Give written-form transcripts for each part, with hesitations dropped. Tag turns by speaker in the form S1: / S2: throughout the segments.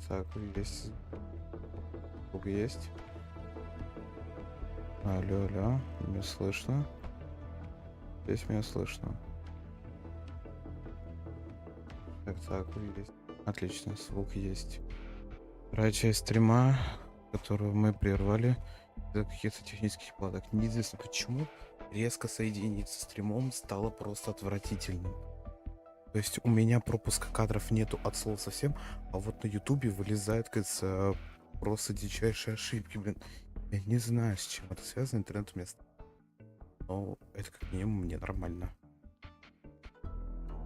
S1: Так, есть. Звук есть. Алло, меня слышно? Здесь меня слышно. Так, есть. Отлично, звук есть. Вторая часть стрима, которую мы прервали из-за каких-то технических платок. Неизвестно почему резко соединиться с стримом стало просто отвратительным. То есть у меня пропуска кадров нету от слова совсем, а вот на ютубе вылезают, кажется, просто дичайшие ошибки, блин. Я не знаю, с чем это связано, интернет вместо. Но это как минимум мне нормально.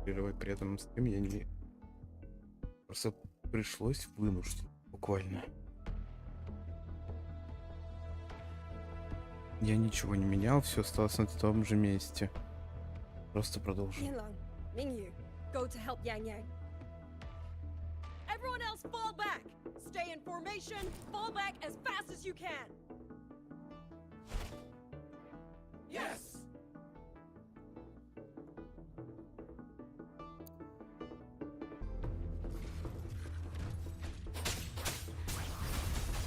S1: Прерывать при этом стрим я не... Просто пришлось вынужден, буквально. Я ничего не менял, все осталось на том же месте. Просто продолжу.
S2: Go to help Yang Yang. Everyone else fall back! Stay in formation, fall back as fast as you can! Yes!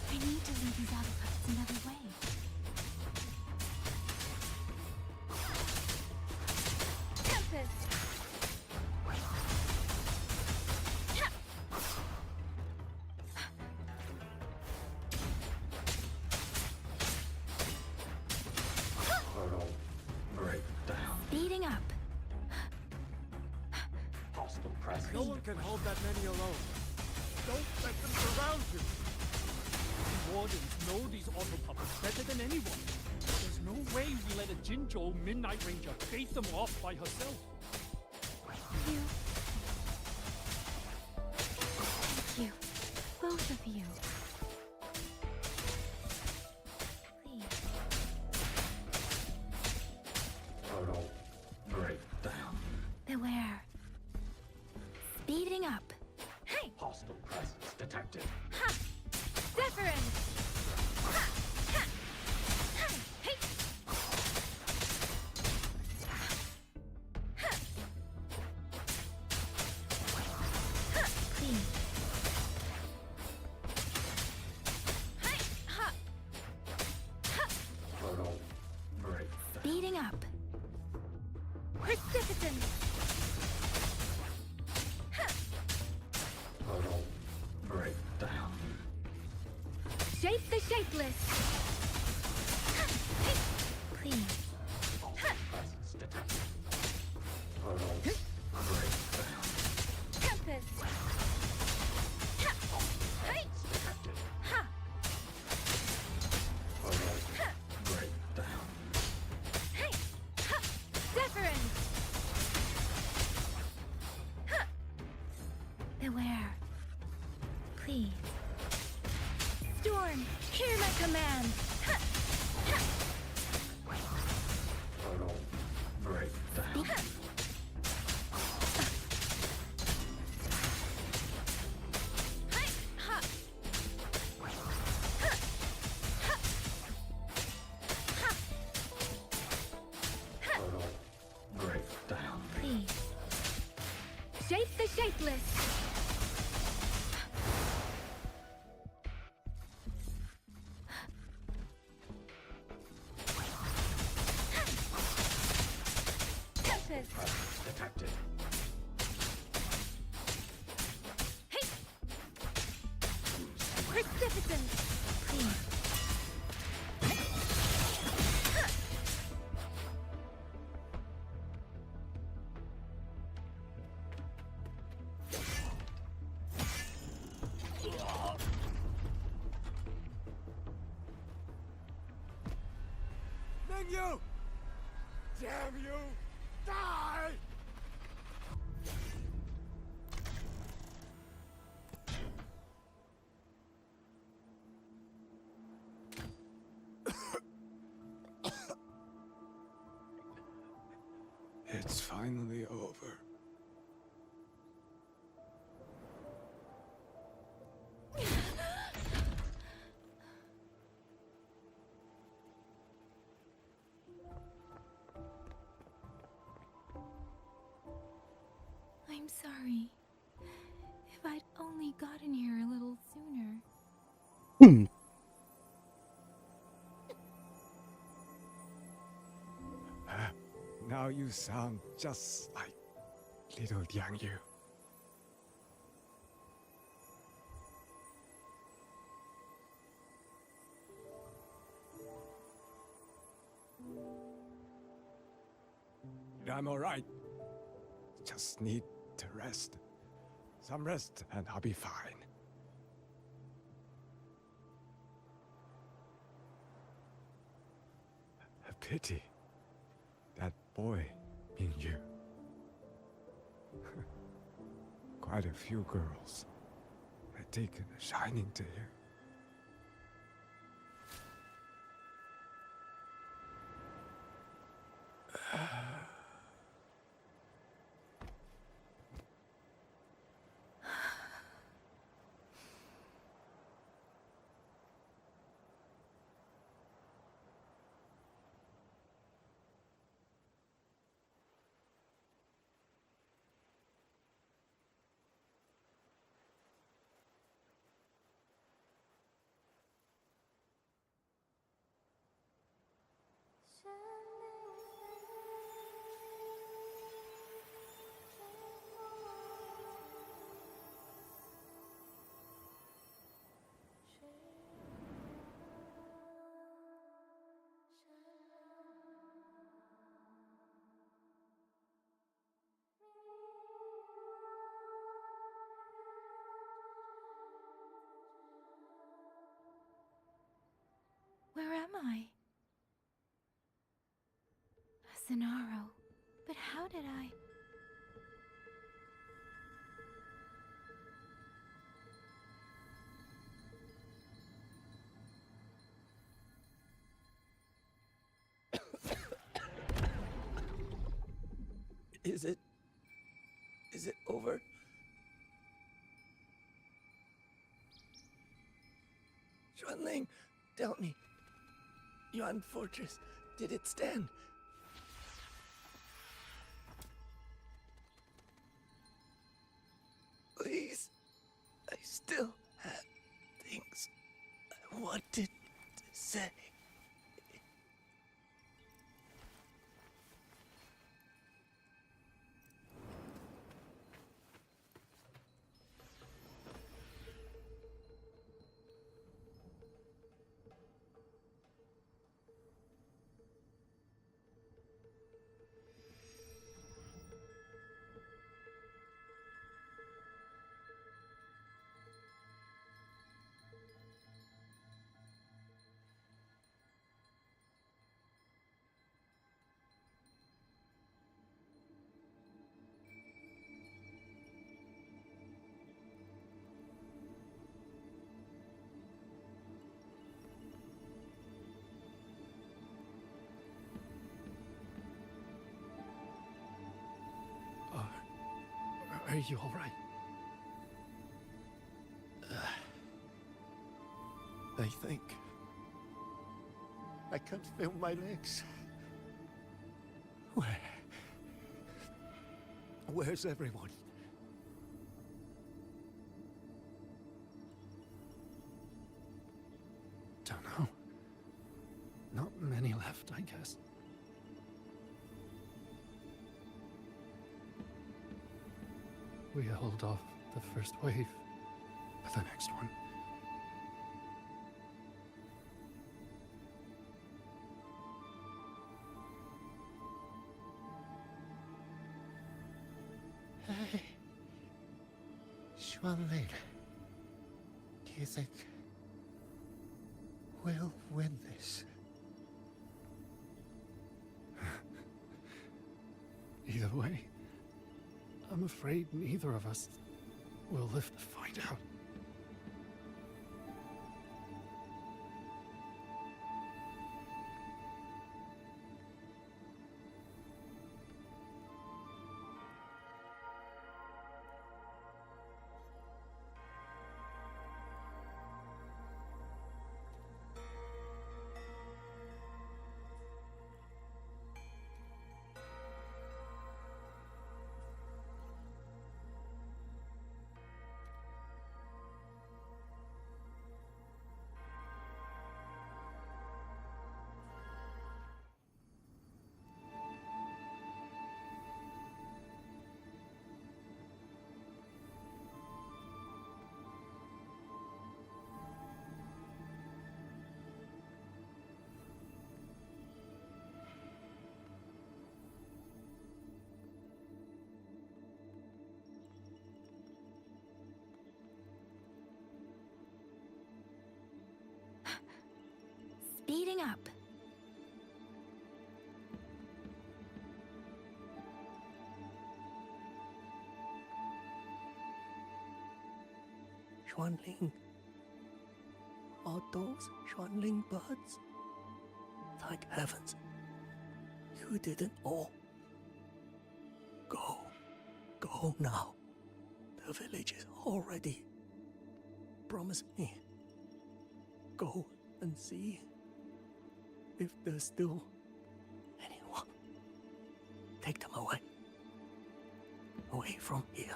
S3: I need to lead these autopuppets another way. Tempest! Speeding up.
S4: No one can hold that many alone. Don't let them surround you. The wardens know these auto puppets better than anyone. There's no way we let a Jinzhou Midnight Ranger bait them off by herself.
S3: You. Thank you. Both of you. Please.
S5: Total breakdown.
S3: Beware. Speeding up. Hey!
S5: Hostile presence detected.
S3: Ha! Deference! Ha! Ha! Hey! Hey! Ha! Ha! Please. Hey! Ha! Ha!
S5: Total breakdown.
S3: Speeding up. Precipitance!
S5: Total breakdown.
S3: Shape the shapeless! Ha! Hey! Please.
S5: Hostile presence detected. Total breakdown.
S3: Tempest! Ha! Hey!
S5: Detected.
S3: Ha!
S5: Total
S3: Ha!
S5: breakdown.
S3: Hey! Ha! Deference! Ha! Beware. Please. Storm, hear my command! Ha! Ha!
S5: Total breakdown.
S3: Ha! Hey! Ha! Ha! Ha! Ha! Ha!
S5: Total breakdown.
S3: Please. Shape the shapeless! Tempest!
S5: Presence detected.
S3: Hey! Precipitance! Please.
S4: Menu! Damn you! Die!
S6: It's finally over.
S3: I'm sorry. If I'd only gotten here a little
S6: Now you sound just like little Yang Yu. I'm alright. Just need to rest. Some rest and I'll be fine. A pity. That boy, Mingyu. Quite a few girls had taken a shining to him.
S3: Where am I? Sonaro. But how did I...
S7: Is it over? Xuanling, tell me. Yuan Fortress, did it stand? Please, I still have things I wanted to say. Are you all right? I think I can't feel my legs. Where's everyone? Don't know. Not many left, I guess. We held off the first wave, but the next one. Hey, Xuanling, do you think we'll win this? Either way, I'm afraid neither of us will live to find out.
S8: Xuanling. Are those Xuanling birds? Thank heavens. You didn't all. Go. Go now. The village is all ready. Promise me. Go and see if there's still anyone. Take them away. Away from here.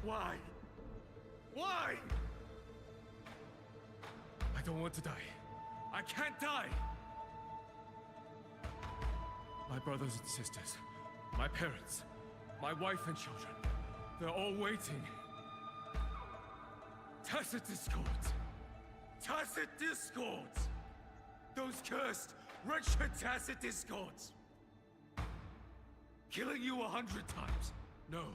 S4: Why? Why? I don't want to die. I can't die! My brothers and sisters, my parents, my wife and children, they're all waiting. Tacit discords! Tacit discords! Those cursed, wretched tacit discords! Killing you 100 times, no,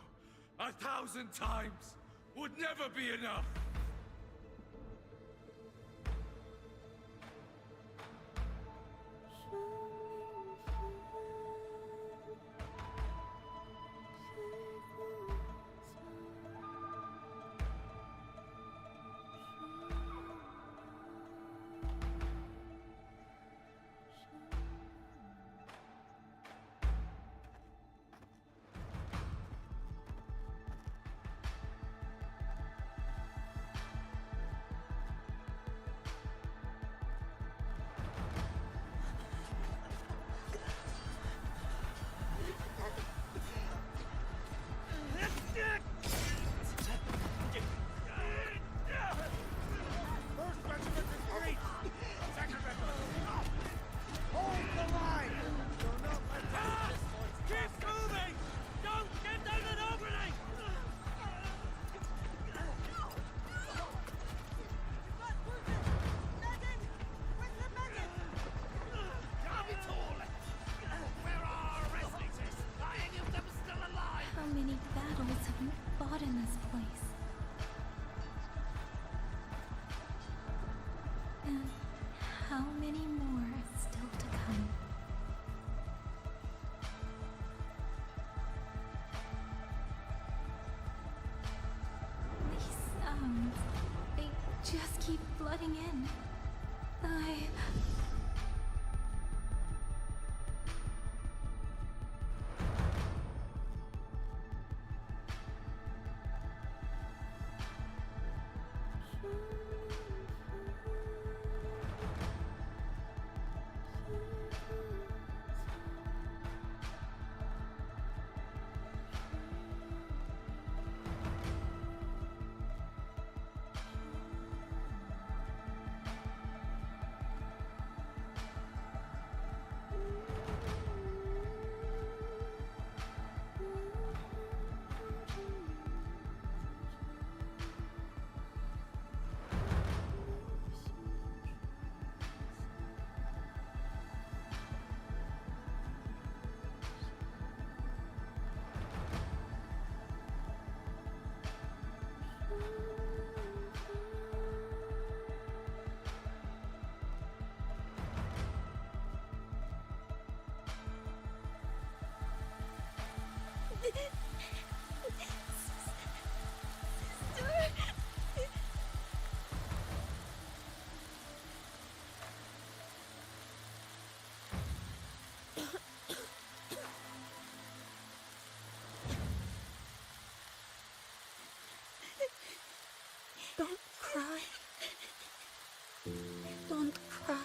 S4: 1,000 times, would never be enough!
S3: How many battles have you fought in this place? And how many more are still to come? These sounds, they just keep flooding in. Don't cry. Don't cry.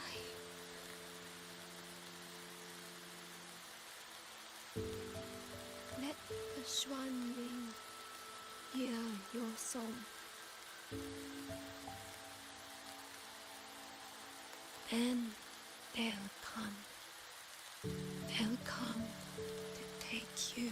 S9: Let the Xuanling hear your song. Then they'll come. They'll come to take you home.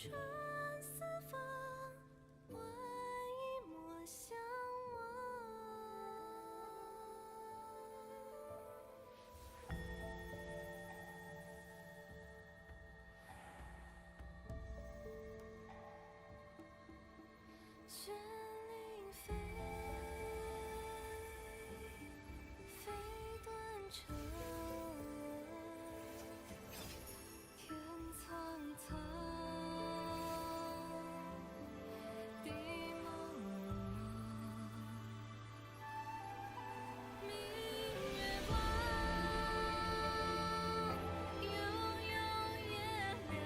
S3: 穿四方，万一莫相忘。绚丽飞，飞断肠。天苍苍，地茫茫，明月光，悠悠夜凉，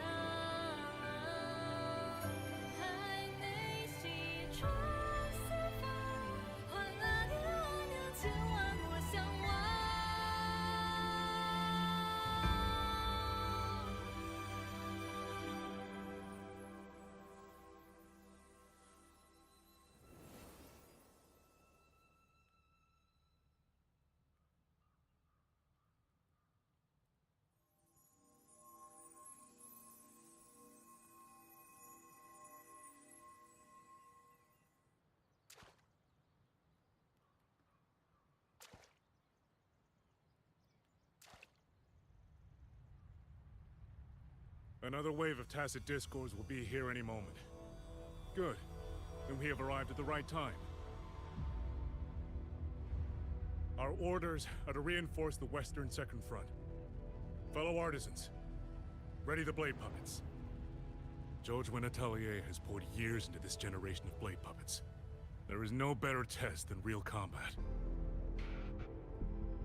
S3: 海内西穿四方，换那年我娘千万莫相忘。
S10: Another wave of tacit discords will be here any moment. Good. Then we have arrived at the right time. Our orders are to reinforce the Western Second Front. Fellow artisans, ready the blade puppets. Jojwen Atelier has poured years into this generation of blade puppets. There is no better test than real combat.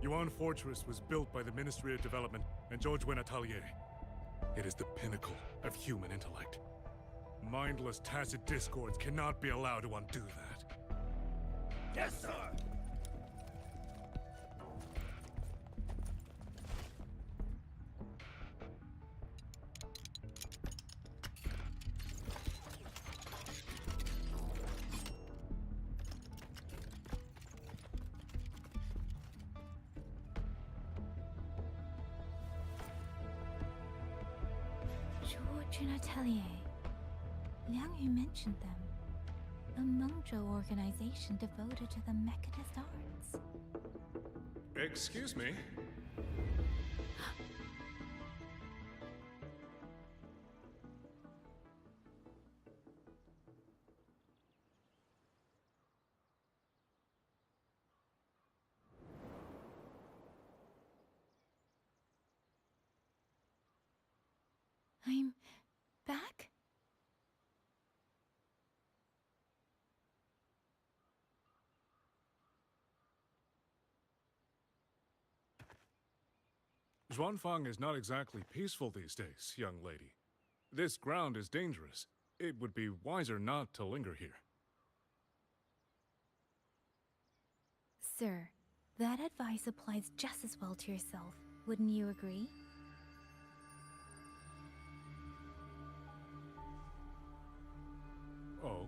S10: Yuan Fortress was built by the Ministry of Development and Jojwen Atelier. It is the pinnacle of human intellect. Mindless, tacit discords cannot be allowed to undo that.
S6: Yes, sir!
S3: Jojwen Atelier. Liang Yu mentioned them. A Mengzhou organization devoted to the mechanist arts.
S10: Excuse me?
S3: I'm back?
S10: Zhuanfang is not exactly peaceful these days, young lady. This ground is dangerous. It would be wiser not to linger here.
S3: Sir, that advice applies just as well to yourself. Wouldn't you agree?
S10: Oh,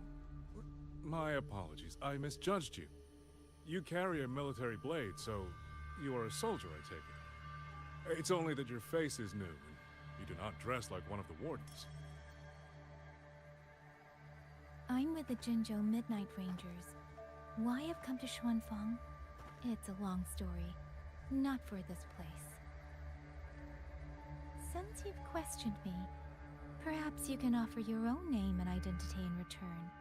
S10: my apologies. I misjudged you. You carry a military blade, so you are a soldier, I take it. It's only that your face is new, and you do not dress like one of the wardens.
S3: I'm with the Jinzhou Midnight Rangers. Why I've come to Xuanfang? It's a long story. Not for this place. Since you've questioned me, perhaps you can offer your own name and identity in return.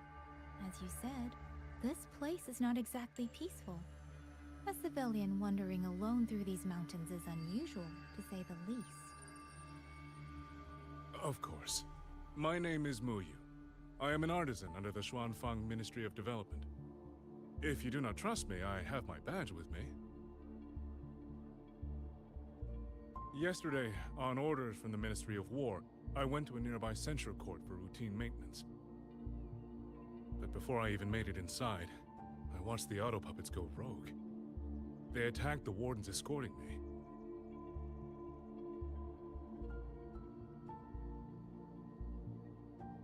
S3: As you said, this place is not exactly peaceful. A civilian wandering alone through these mountains is unusual, to say the least.
S10: Of course. My name is Muyu. I am an artisan under the Xuanfang Ministry of Development. If you do not trust me, I have my badge with me. Yesterday, on orders from the Ministry of War, I went to a nearby censure court for routine maintenance. But before I even made it inside, I watched the auto puppets go rogue. They attacked the wardens escorting me.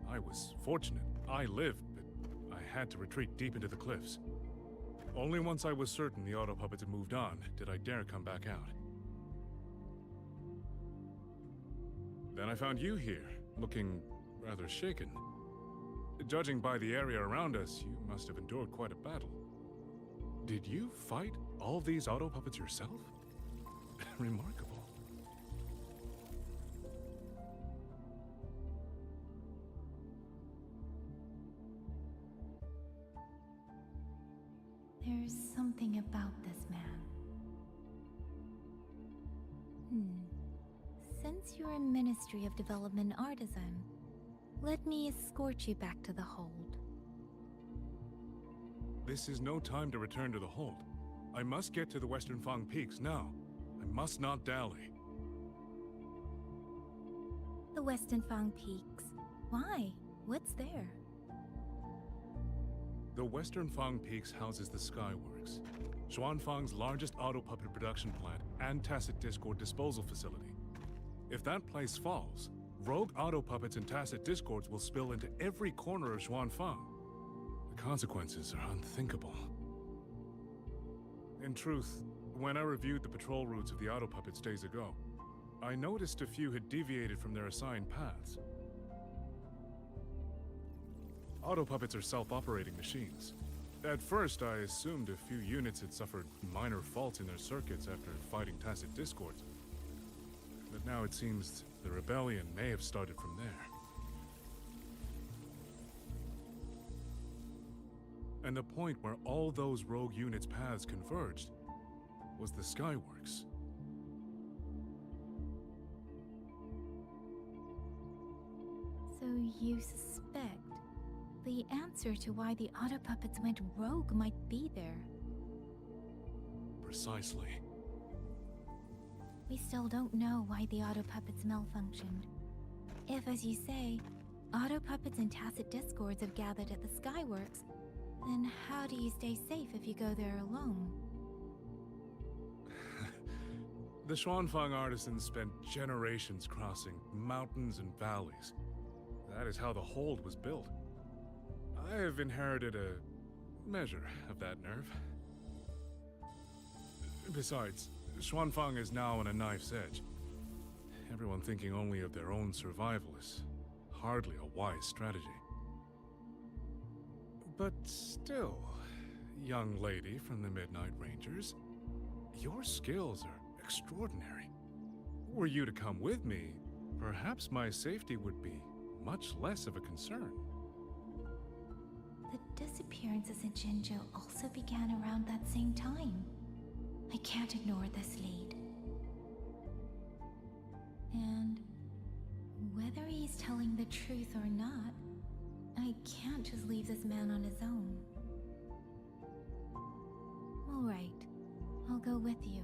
S10: I was fortunate. I lived, but I had to retreat deep into the cliffs. Only once I was certain the auto puppets had moved on did I dare come back out. Then I found you here, looking rather shaken. Judging by the area around us, you must have endured quite a battle. Did you fight all these auto puppets yourself? Remarkable.
S3: There's something about this man. Since you're a Ministry of Development artisan, let me escort you back to the hold.
S10: This is no time to return to the hold. I must get to the Western Fang Peaks now. I must not dally.
S3: The Western Fang Peaks. Why? What's there?
S10: The Western Fang Peaks houses the Skyworks, Xuanfang's largest auto puppet production plant and tacit discord disposal facility. If that place falls, rogue auto puppets and tacit discords will spill into every corner of Xuanfang. The consequences are unthinkable. In truth, when I reviewed the patrol routes of the auto puppets days ago, I noticed a few had deviated from their assigned paths. Auto puppets are self-operating machines. At first, I assumed a few units had suffered minor faults in their circuits after fighting tacit discords. But now it seems the rebellion may have started from there. And the point where all those rogue units' paths converged was the Skyworks.
S3: So you suspect the answer to why the auto puppets went rogue might be there.
S10: Precisely.
S3: We still don't know why the auto puppets malfunctioned. If, as you say, auto puppets and tacit discords have gathered at the Skyworks, then how do you stay safe if you go there alone?
S10: The Xuanfang artisans spent generations crossing mountains and valleys. That is how the hold was built. I have inherited a measure of that nerve. Besides, Xuanfang is now on a knife's edge. Everyone thinking only of their own survival is hardly a wise strategy. But still, young lady from the Midnight Rangers, your skills are extraordinary. Were you to come with me, perhaps my safety would be much less of a concern.
S3: The disappearances in Jinzhou also began around that same time. I can't ignore this lead. And whether he's telling the truth or not, I can't just leave this man on his own. All right, I'll go with you.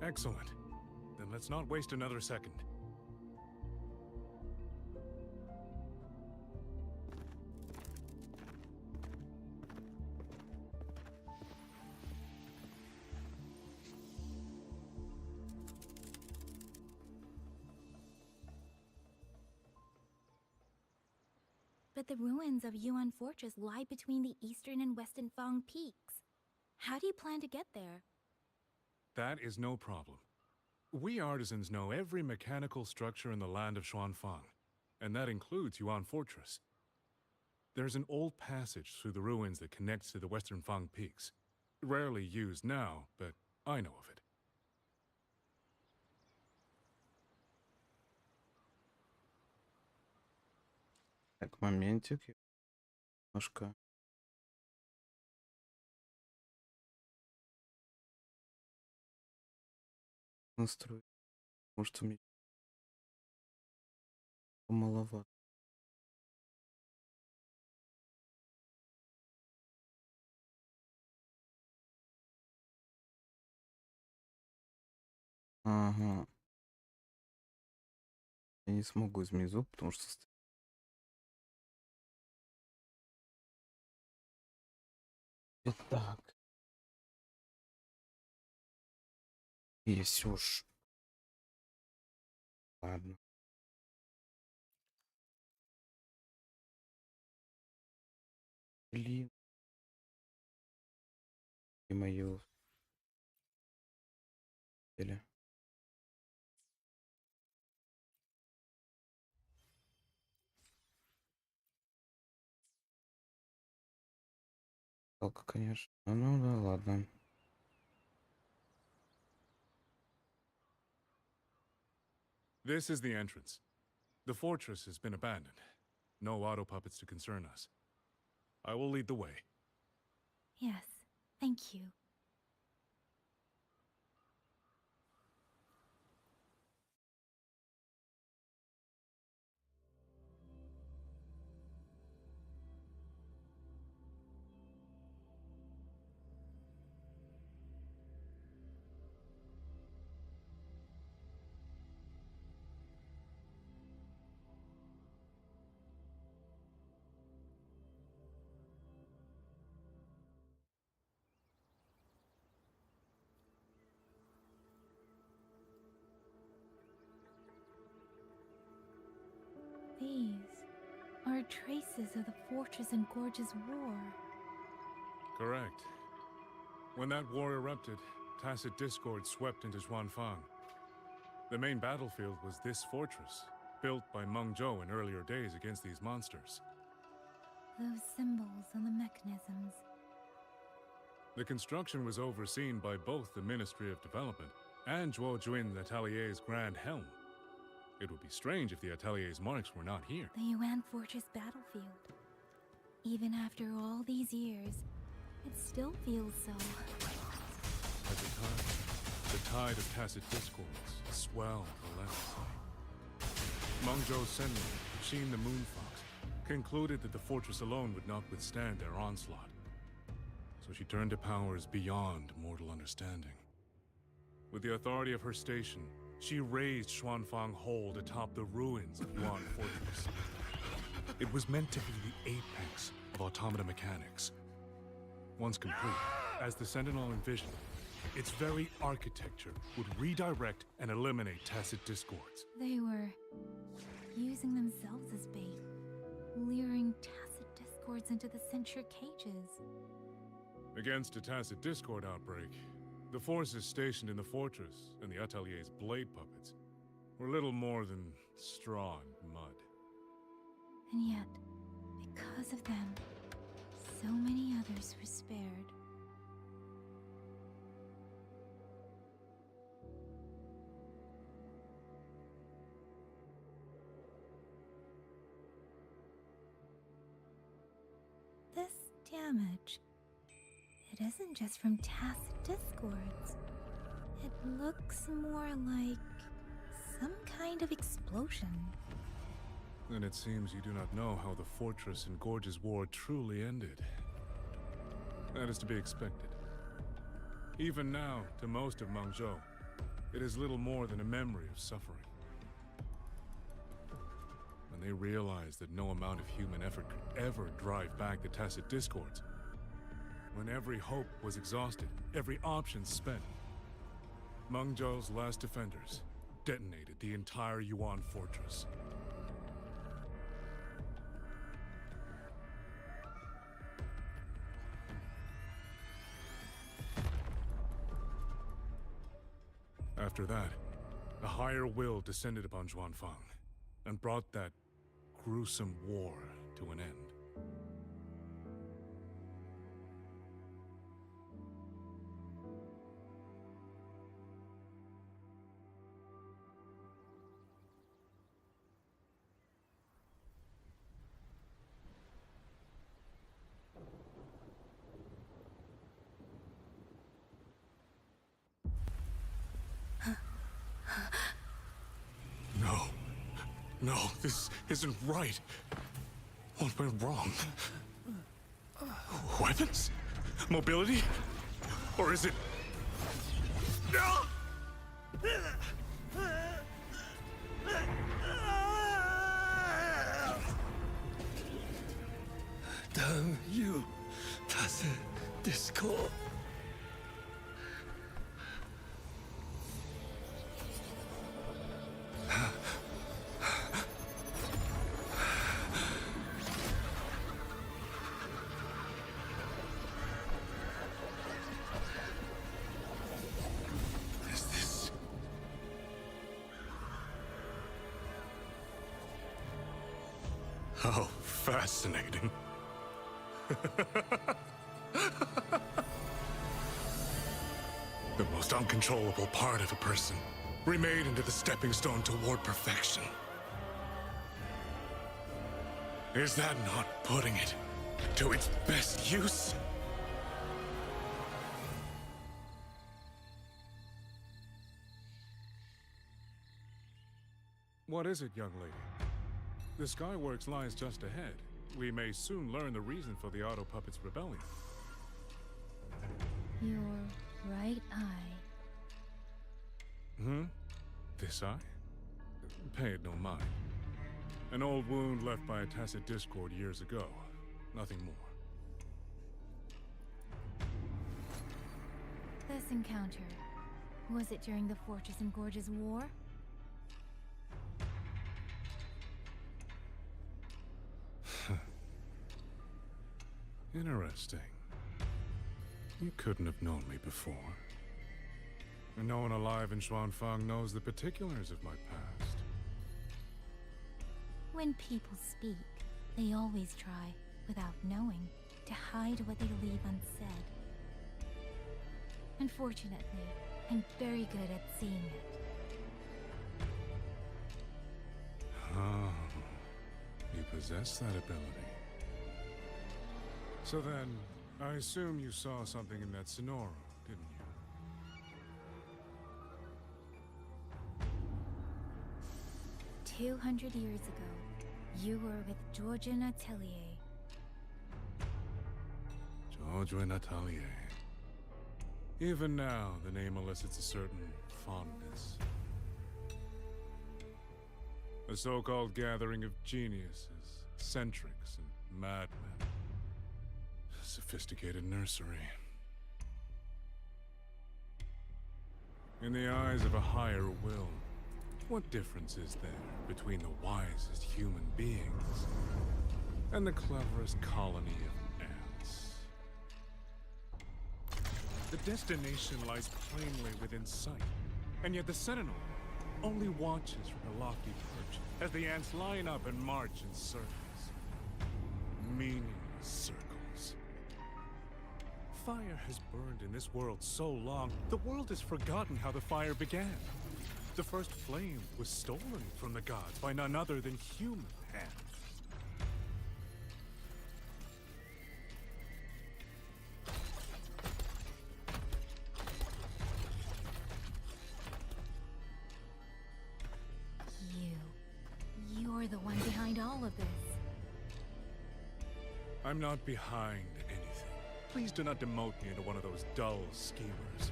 S10: Excellent. Then let's not waste another second.
S3: But the ruins of Yuan Fortress lie between the eastern and western Fang peaks. How do you plan to get there?
S10: That is no problem. We artisans know every mechanical structure in the land of Xuanfang, and that includes Yuan Fortress. There's an old passage through the ruins that connects to the western Fang peaks. Rarely used now, but I know of it.
S1: Так, моментик. Немножко. Настрой. Может, у меня маловато. Ага. Я не смогу изменить звук, потому что... Итак. Есть уж. Ладно. Блин. И мою... Или... Жалко, конечно. Ну да, ладно.
S10: This is the entrance. The fortress has been abandoned. No auto puppets to concern us. I will lead the way.
S3: Yes, thank you. These are traces of the Fortress and Gorge's war.
S10: Correct. When that war erupted, tacit discord swept into Xuanfang. The main battlefield was this fortress, built by Meng Zhou in earlier days against these monsters.
S3: Those symbols and the mechanisms.
S10: The construction was overseen by both the Ministry of Development and Zhuo Jun's Atelier's Grand Helm. It would be strange if the Atelier's marks were not here.
S3: The Yuan Fortress battlefield. Even after all these years, it still feels so.
S10: At the tide of tacit discords swelled relentlessly. Meng Zhou's sentinel, Qin the Moonfox, concluded that the fortress alone would not withstand their onslaught. So she turned to powers beyond mortal understanding. With the authority of her station, she raised Xuanfang Hold atop the ruins of Yuan Fortress. It was meant to be the apex of automata mechanics. Once complete, as the Sentinel envisioned, its very architecture would redirect and eliminate tacit discords.
S3: They were using themselves as bait, luring tacit discords into the censure cages.
S10: Against a tacit discord outbreak, the forces stationed in the fortress and the Atelier's blade puppets were little more than straw and mud.
S3: And yet, because of them, so many others were spared. This damage, it isn't just from tacit discords. It looks more like some kind of explosion.
S10: Then it seems you do not know how the fortress and Gorge's war truly ended. That is to be expected. Even now, to most of Meng Zhou, it is little more than a memory of suffering. When they realized that no amount of human effort could ever drive back the tacit discords, when every hope was exhausted, every option spent, Meng Zhou's last defenders detonated the entire Yuan fortress. After that, a higher will descended upon Xuanfang and brought that gruesome war to an end. No, this isn't right. What went wrong? Weapons? Mobility? Or is it...
S8: Damn you, tacit discord.
S10: How fascinating. The most uncontrollable part of a person, remade into the stepping stone toward perfection. Is that not putting it to its best use? What is it, young lady? The Skyworks lies just ahead. We may soon learn the reason for the Auto Puppets' rebellion.
S3: Your right eye.
S10: This eye? Pay it no mind. An old wound left by a tacit discord years ago. Nothing more.
S3: This encounter, was it during the Fortress and Gorges War?
S10: Interesting. You couldn't have known me before. And no one alive in Xuanfang knows the particulars of my past.
S3: When people speak, they always try, without knowing, to hide what they leave unsaid. Unfortunately, I'm very good at seeing it.
S10: Oh, you possess that ability. So then, I assume you saw something in that Sonoro, didn't you?
S3: 200 years ago, you were with Georgian Atelier.
S10: Georgian Atelier. Even now, the name elicits a certain fondness. A so-called gathering of geniuses, eccentrics, and madmen. Sophisticated nursery. In the eyes of a higher will, what difference is there between the wisest human beings and the cleverest colony of ants? The destination lies plainly within sight, and yet the Sentinel only watches from a lofty perch as the ants line up and march in circles. Meaningless circles. Fire has burned in this world so long, the world has forgotten how the fire began. The first flame was stolen from the gods by none other than human hands.
S3: You're the one behind all of this.
S10: I'm not behind anything. Please do not demote me into one of those dull schemers.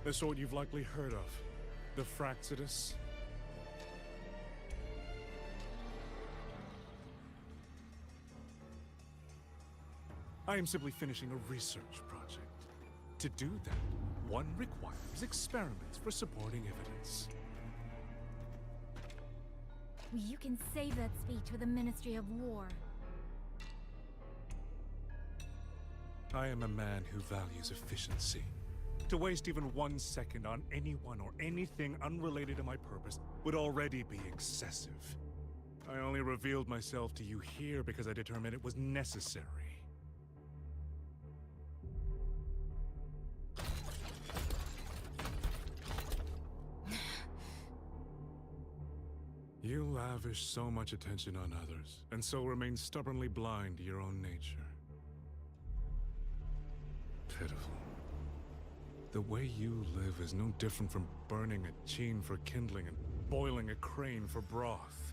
S10: The sort you've likely heard of. The Fraxidus. I am simply finishing a research project. To do that, one requires experiments for supporting evidence.
S3: You can save that speech for the Ministry of War.
S10: I am a man who values efficiency. To waste even 1 second on anyone or anything unrelated to my purpose would already be excessive. I only revealed myself to you here because I determined it was necessary. You lavish so much attention on others, and so remain stubbornly blind to your own nature. Pitiful. The way you live is no different from burning a chin for kindling and boiling a crane for broth.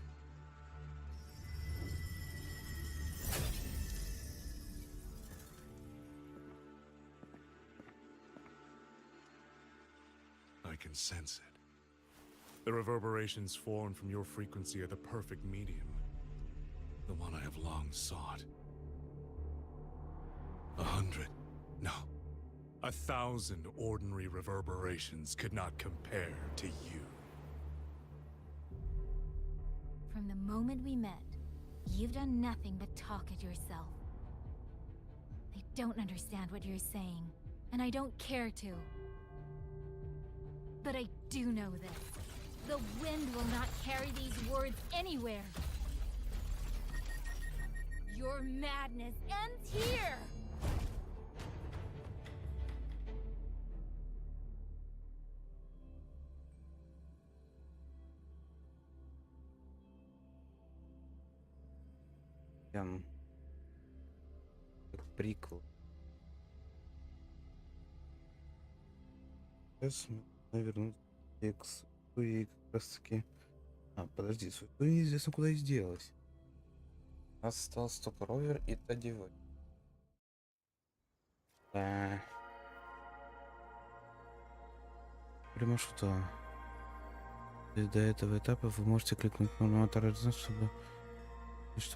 S10: I can sense it. The reverberations formed from your frequency are the perfect medium. The one I have long sought. 100, no, 1,000 ordinary reverberations could not compare to you.
S3: From the moment we met, you've done nothing but talk at yourself. I don't understand what you're saying, and I don't care to. But I do know this. The wind will not carry these words anywhere. Your madness ends here!
S1: Как приквел. Сейчас мы вернуться к Суи как раз таки. Подожди, Суи неизвестно куда и сделалась. У нас остался только Ровер и Тадивой. Да. При маршрута. До этого этапа вы можете кликнуть на мотор, чтобы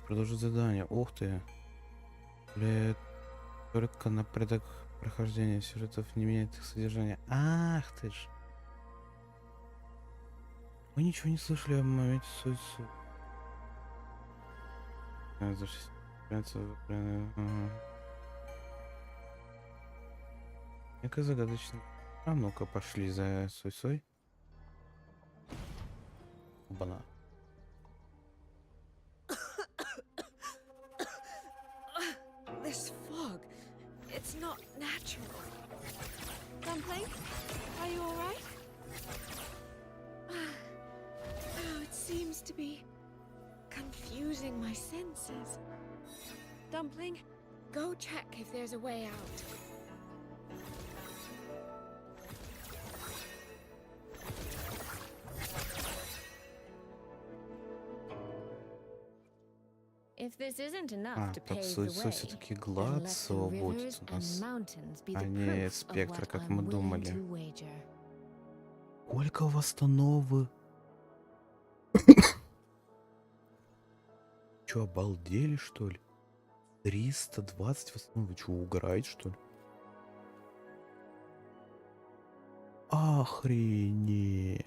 S1: продолжить задание. Ух ты. Влияет только на порядок прохождения сюжетов, не меняет их содержание. Ах ты ж. Мы ничего не слышали о моменте Суйсу. Яка загадочно. А ну-ка, пошли за Суйсой. Бана.
S9: This fog, it's not natural. Dumpling, are you alright? Oh, it seems to be confusing my senses. Dumpling, go check if there's a way out.
S3: If this isn't enough to
S1: Так,
S3: pave the
S1: Суйсой
S3: way,
S1: все-таки
S3: then let the
S1: Гладсо будет
S3: rivers
S1: у
S3: and
S1: нас,
S3: mountains be
S1: а
S3: the
S1: не
S3: proof of
S1: Спектр,
S3: what
S1: как
S3: I'm
S1: мы
S3: willing
S1: думали.
S3: to wager.
S1: Сколько восстановы? Че, обалдели, что ли? 320 восстановы. Вы че, угораете, что ли? Охренеть.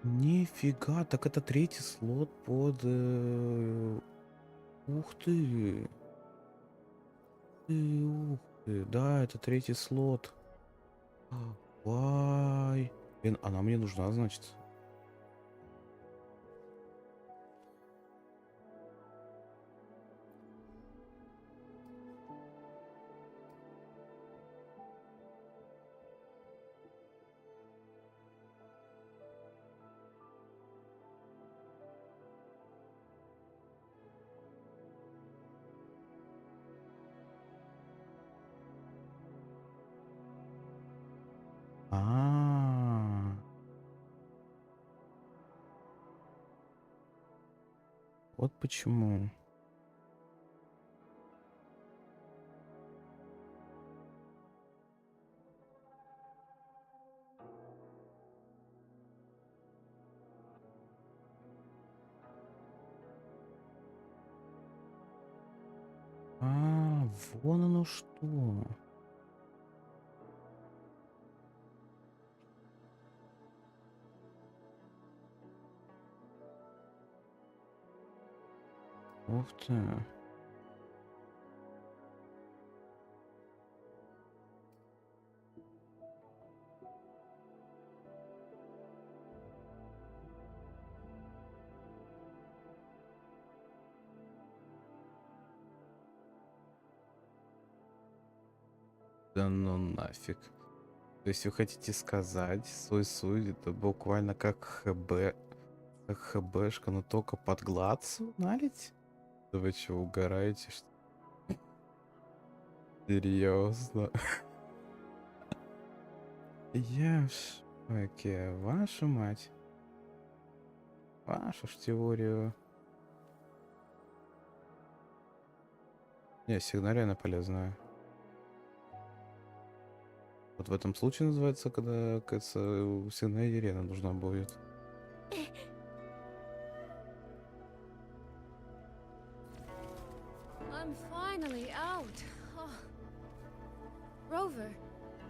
S1: Нифига, так это третий слот под... Ух ты. Ух ты. Да, это третий слот. Вай. Блин, она мне нужна, значит. А, вот почему. Вон оно что. Ух ты. Да ну нафиг. То есть вы хотите сказать, Суй-Суй это буквально как ХБ, как ХБшка, но только под Гладсу налить? Да вы че, угораете, что ли? Серьезно? Я в шоке, вашу мать. Вашу ж теорию. Не, сигналена полезная. Вот в этом случае называется, когда, кажется, сигнальная Ирена нужна будет.
S9: I'm finally out. Oh. Rover.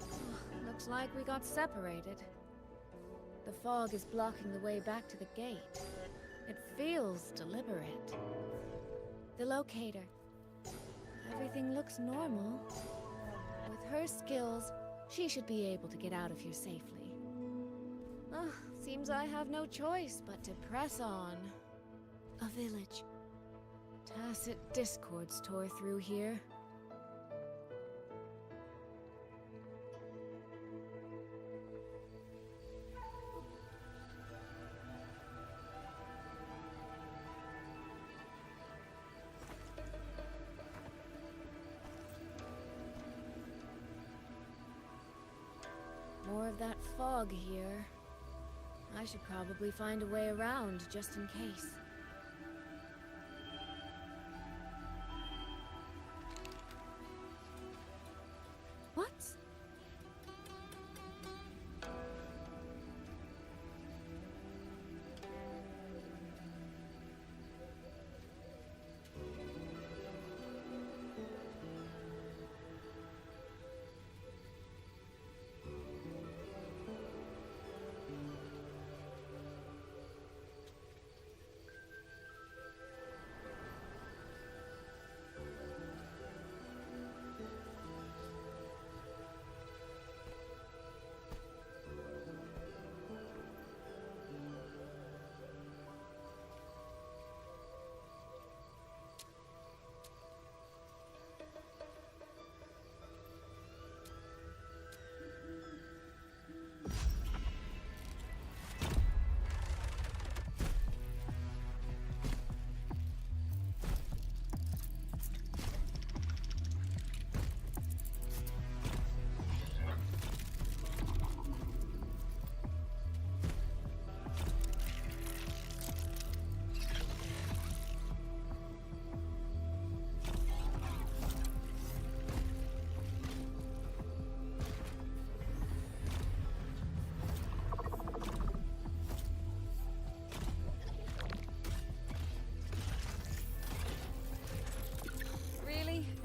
S9: Oh, looks like we got separated. The fog is blocking the way back to the gate. It feels deliberate. The locator. Everything looks normal. With her skills, she should be able to get out of here safely. Seems I have no choice but to press on. A village. Tacit discords tore through here. More of that fog here. I should probably find a way around just in case. What?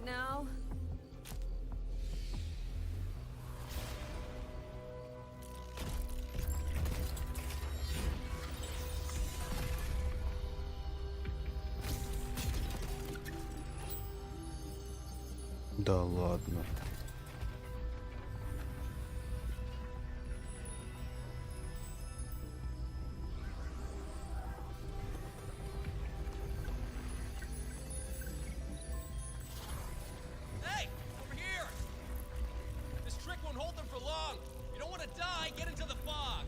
S9: Now?
S1: Да ладно.
S11: Hey! Over here! This trick won't hold them for long. You don't want to die, get into the fog.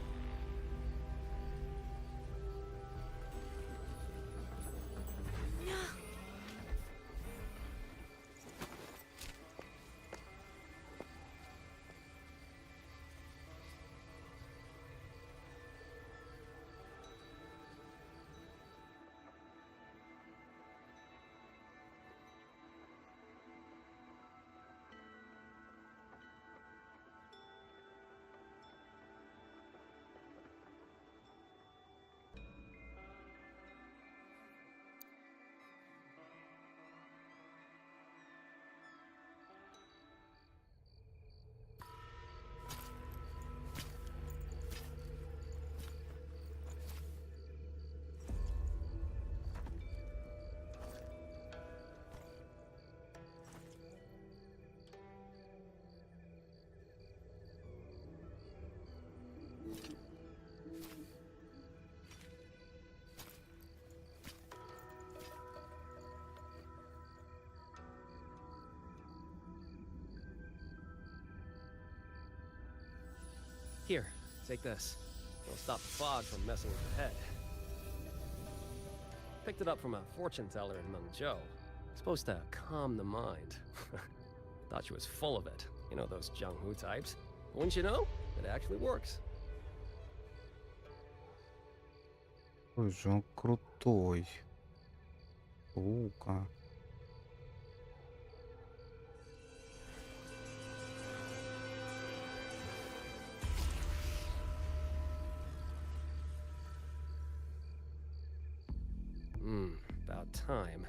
S12: Here, take this. It'll stop the fog from messing with your head. Picked it up from a fortune teller in Mengzhou. Supposed to calm the mind. Thought she was full of it. You know those Jianghu types. But wouldn't you know? It actually works.
S1: Ой же он крутой. Сука.
S12: About time.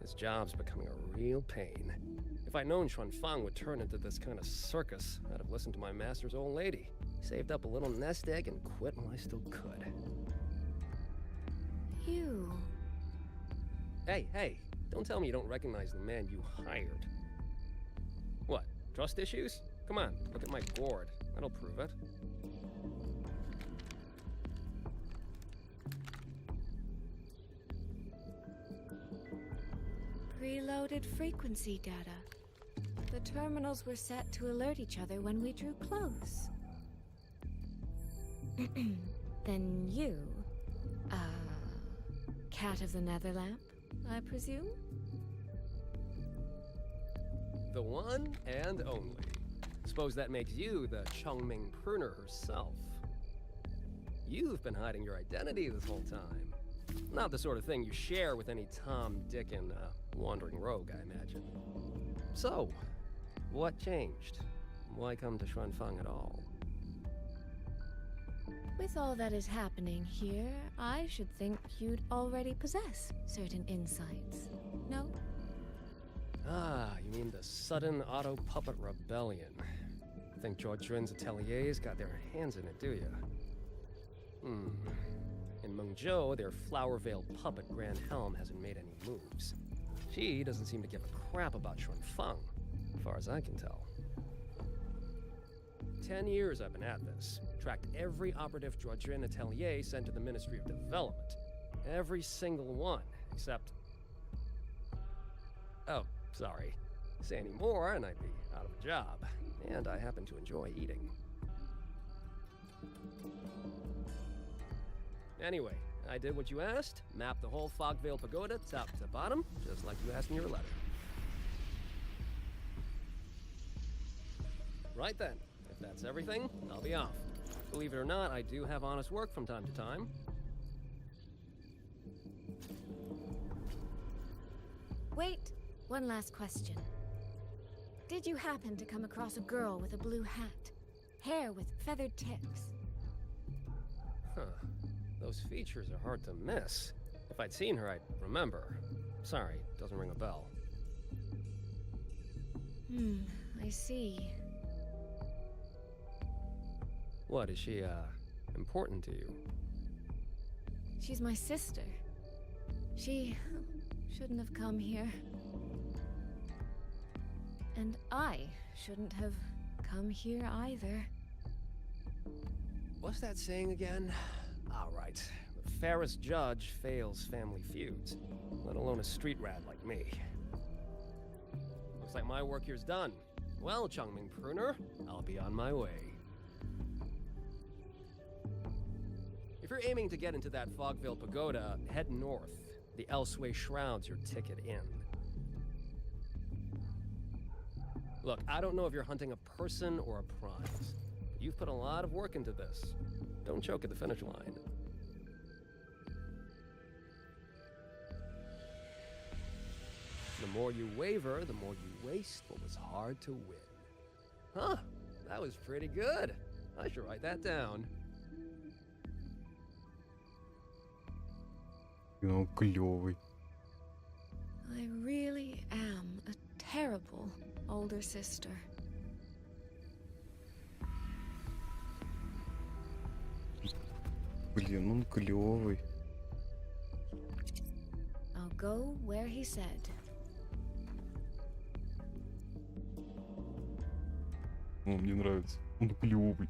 S12: This job's becoming a real pain. If I'd known Xuanfang would turn into this kind of circus, I'd have listened to my master's old lady. Saved up a little nest egg and quit while I still could.
S9: You.
S12: Hey, Don't tell me you don't recognize the man you hired. What, trust issues? Come on, look at my board. That'll prove it.
S9: Preloaded frequency data. The terminals were set to alert each other when we drew close. Then you, Cat of the Netherlamp, I presume?
S12: The one and only. Suppose that makes you the Chongming pruner herself. You've been hiding your identity this whole time. Not the sort of thing you share with any Tom, Dick, and wandering rogue, I imagine. So, what changed? Why come to Xuanfang at all?
S9: With all that is happening here, I should think you'd already possess certain insights. No?
S12: Ah, you mean the sudden auto-puppet rebellion. Think George Jun's ateliers got their hands in it, do you? In Mengzhou, their Flower Veil puppet Grand Helm hasn't made any moves. She doesn't seem to give a crap about Xuanfang, as far as I can tell. 10 years I've been at this. Tracked every operative Zhuojun atelier sent to the Ministry of Development. Every single one, except... Oh, sorry. Say any more and I'd be out of a job. And I happen to enjoy eating. Anyway, I did what you asked. Mapped the whole Fogvale Pagoda top to bottom, just like you asked in your letter. Right then. If that's everything, I'll be off. Believe it or not, I do have honest work from time to time.
S9: Wait, one last question. Did you happen to come across a girl with a blue hat? Hair with feathered tips?
S12: Huh. Those features are hard to miss. If I'd seen her, I'd remember. Sorry, doesn't ring a bell.
S9: I see.
S12: What, is she, important to you?
S9: She's my sister. She shouldn't have come here. And I shouldn't have come here either.
S12: What's that saying again? All right. The fairest judge fails family feuds, let alone a street rat like me. Looks like my work here's done. Well, Chongming Pruner, I'll be on my way. If you're aiming to get into that Fogvale Pagoda, head north. The Elseway Shroud's your ticket in. Look, I don't know if you're hunting a person or a prize. But you've put a lot of work into this. Don't choke at the finish line. The more you waver, the more you waste what was hard to win. Huh, that was pretty good. I should write that down.
S1: Ну, клёвый.
S9: I really am a terrible older sister.
S1: Блин, он клёвый.
S9: I'll go where he said.
S1: Он мне нравится. Он клёвый.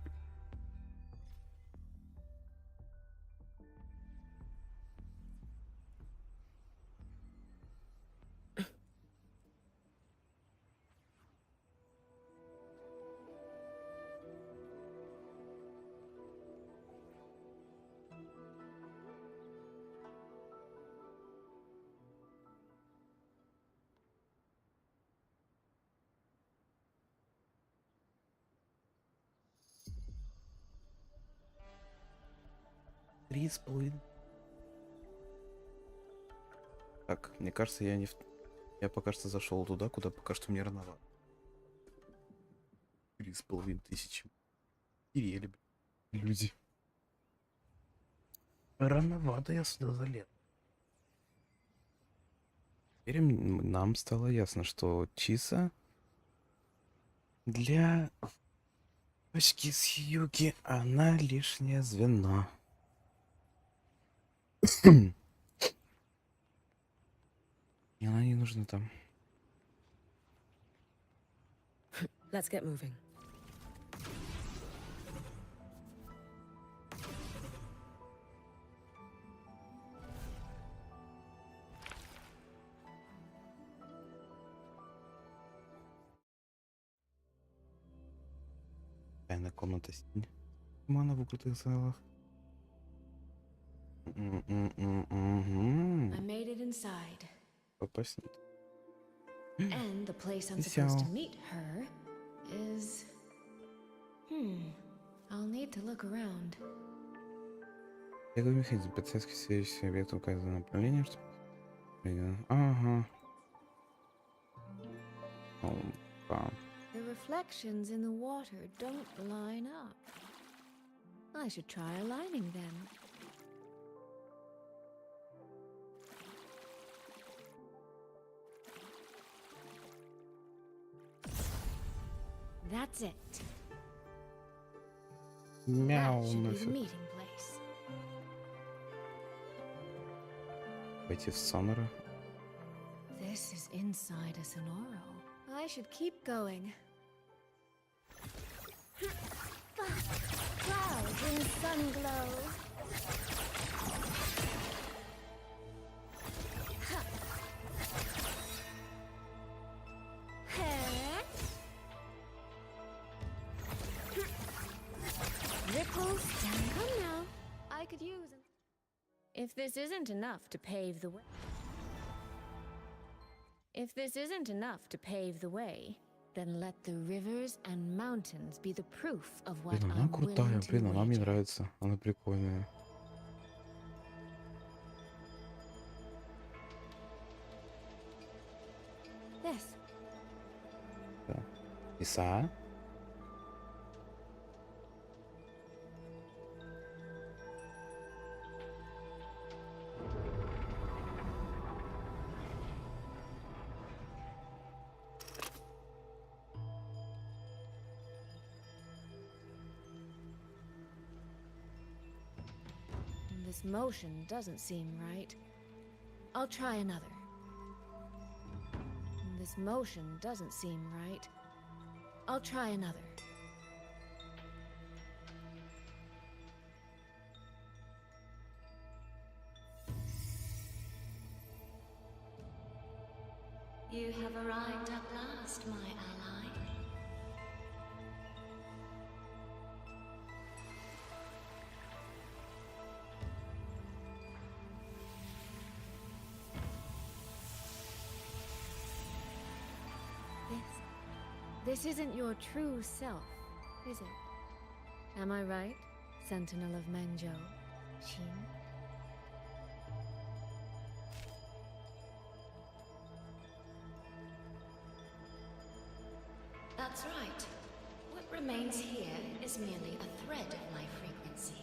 S1: Три с половиной. Так, мне кажется, я не в... Я пока что зашел туда, куда пока что мне рановато. 3500. Ирели, люди. Рановато я сюда залез. Теперь нам стало ясно, что Чиса для точки с Юги она лишнее звено. И она не нужна там.
S2: Let's get moving.
S1: Тайная комната синь. Мана в укрытых залах.
S9: I made it inside.
S1: Попасть.
S9: And the place I'm
S1: И
S9: supposed to
S1: всё.
S9: meet her is... I'll need to look around.
S1: Я говорю, механизм. Полицейский следующий объект указано направление, что... Ага. Опа.
S9: The reflections in the water don't line up. I should try aligning them. That's it.
S1: Мяу
S9: That should be the
S1: нафиг.
S9: meeting place.
S1: Пойти в Сонора.
S9: This is inside a Sonoro. I should keep going. Clouds in sun glow. Ripples down. Come now. I could use them. If this isn't enough to pave the way. If this isn't enough to pave the way, then let the rivers and mountains be the proof of what
S1: Блин, она
S9: I'm
S1: крутая,
S9: willing to
S1: блин, она мне
S9: wager.
S1: нравится. Она прикольная.
S9: This.
S1: Да. Иса?
S9: This motion doesn't seem right. I'll try another. This motion doesn't seem right. I'll try another.
S3: You have arrived at last, my ally.
S9: This isn't your true self, is it? Am I right, Sentinel of Menjo, Shin?
S3: That's right. What remains here is merely a thread of my frequency.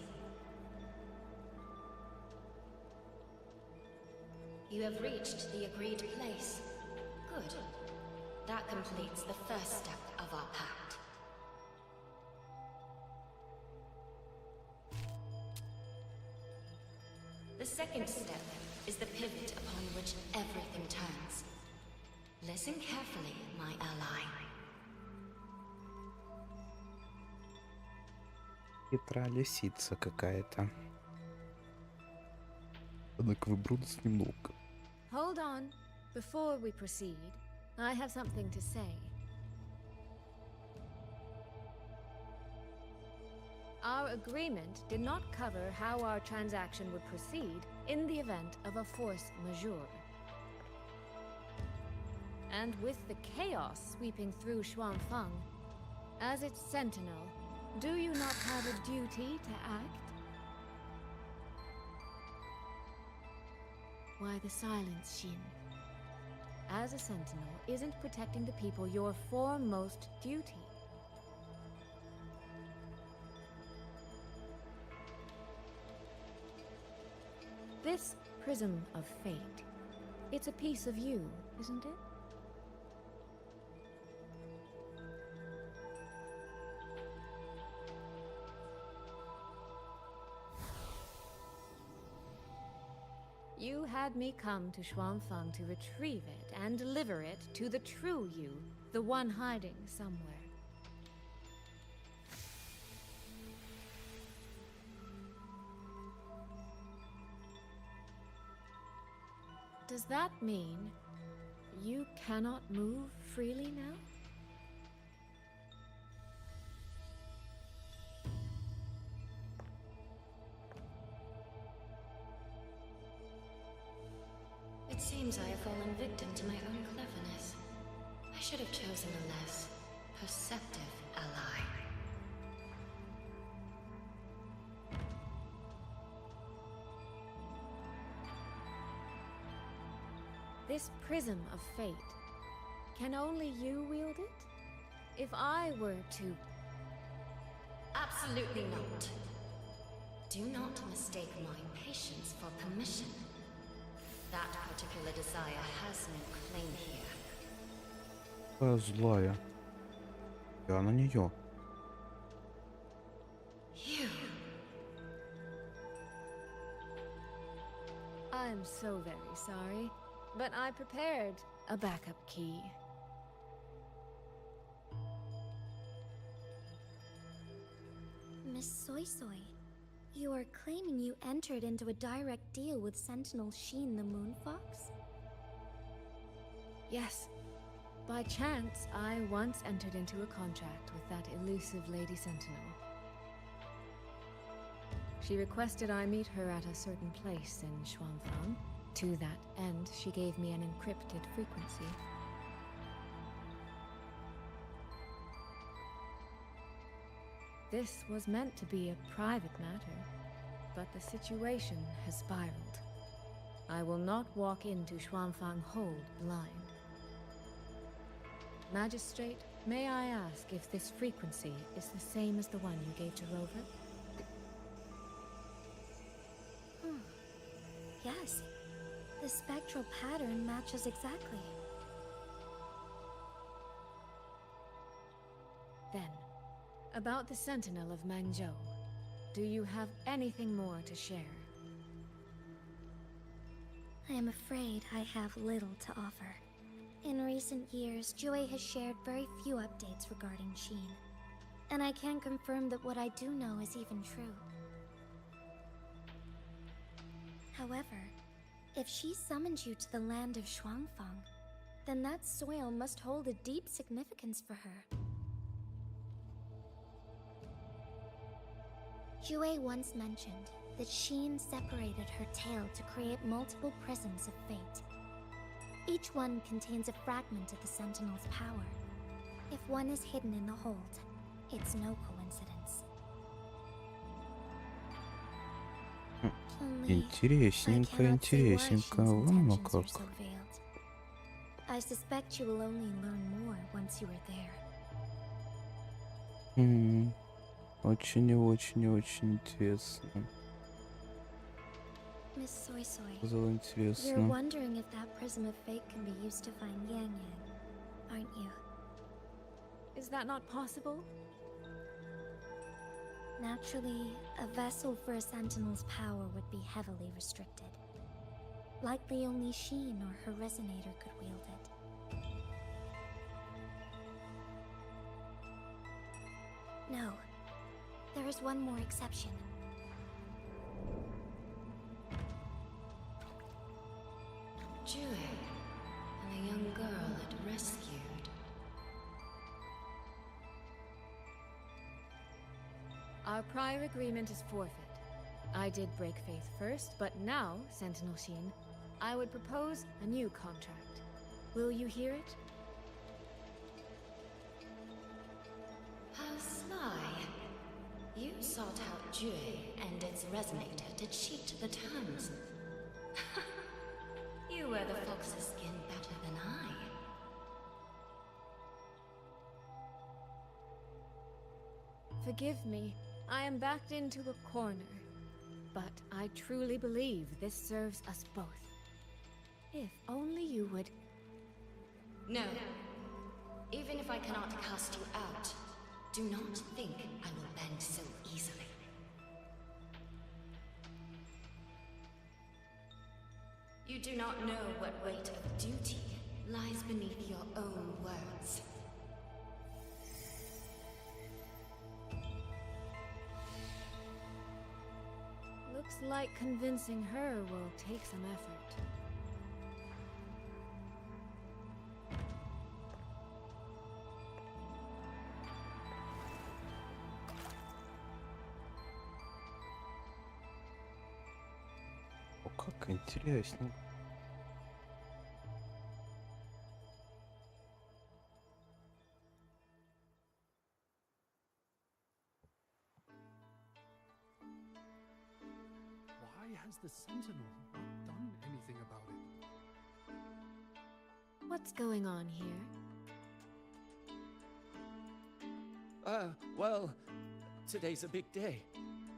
S3: You have reached the agreed place. Good. That completes the first step of our pact. The second step is the pivot upon which everything turns. Listen carefully, my ally.
S1: Хитрая лисица какая-то. Однако выбрался немного.
S9: Hold on. Before we proceed, I have something to say. Our agreement did not cover how our transaction would proceed in the event of a force majeure. And with the chaos sweeping through Xuanfeng, as its sentinel, do you not have a duty to act? Why the silence, Shin? As a sentinel, isn't protecting the people your foremost duty? This prism of fate, it's a piece of you, isn't it? You had me come to Xuanfang to retrieve it and deliver it to the true you, the one hiding somewhere. Does that mean you cannot move freely now?
S13: It seems I have fallen victim to my own cleverness. I should have chosen a less perceptive ally.
S9: This prism of fate, can only you wield it? If I were to...
S13: Absolutely not. Do not mistake my patience for permission. That particular desire has no claim here.
S1: Какая злая. Я на нее.
S13: You.
S9: I'm so very sorry, but I prepared a backup key.
S3: Miss Soy Soy, you are claiming you entered into a direct deal with Sentinel Sheen the Moonfox?
S9: Yes. By chance, I once entered into a contract with that elusive Lady Sentinel. She requested I meet her at a certain place in Xuanfang. To that end, she gave me an encrypted frequency. This was meant to be a private matter, but the situation has spiraled. I will not walk into Xuanfang Hold blind. Magistrate, may I ask if this frequency is the same as the one you gave to Rover?
S3: Yes. The spectral pattern matches exactly.
S9: Then, about the Sentinel of Mangzhou, do you have anything more to share?
S3: I am afraid I have little to offer. In recent years, Jue has shared very few updates regarding Sheen. And I can confirm that what I do know is even true. However, if she summoned you to the land of Xuanfang, then that soil must hold a deep significance for her. Jue once mentioned that Sheen separated her tail to create multiple prisms of fate. Each one contains a fragment of the Sentinel's power. If one is hidden in the hold, it's no coincidence. Only
S1: Интересненько,
S3: I cannot say why
S1: интересненько.
S3: Shin's
S1: Вон оно
S3: intentions are
S1: как.
S3: so veiled. I suspect you will only learn more once you are there.
S1: Очень и очень и очень интересно.
S3: Miss Soy Soy,
S1: Сказала
S3: you're
S1: интересно.
S3: wondering if that prism of fate can be used to find Yang Yang, aren't you?
S9: Is that not possible?
S3: Naturally, a vessel for a Sentinel's power would be heavily restricted. Likely only Sheen or her resonator could wield it. No. There is one more exception.
S13: Jue, and the young girl it rescued.
S9: Our prior agreement is forfeit. I did break faith first, but now, Sentinel Sheen, I would propose a new contract. Will you hear it?
S13: How sly. You sought out Jue and its resonator to cheat the terms. You wear the fox's skin better than I.
S9: Forgive me, I am backed into a corner. But I truly believe this serves us both. If only you would...
S13: No. Even if I cannot cast you out, do not think I will bend so easily. You do not know what weight of duty lies beneath your own words.
S9: Looks like convincing her will take some effort.
S1: О, как интересно.
S7: Why has the Sentinel not done anything about it?
S9: What's going on here?
S14: Well, today's a big day.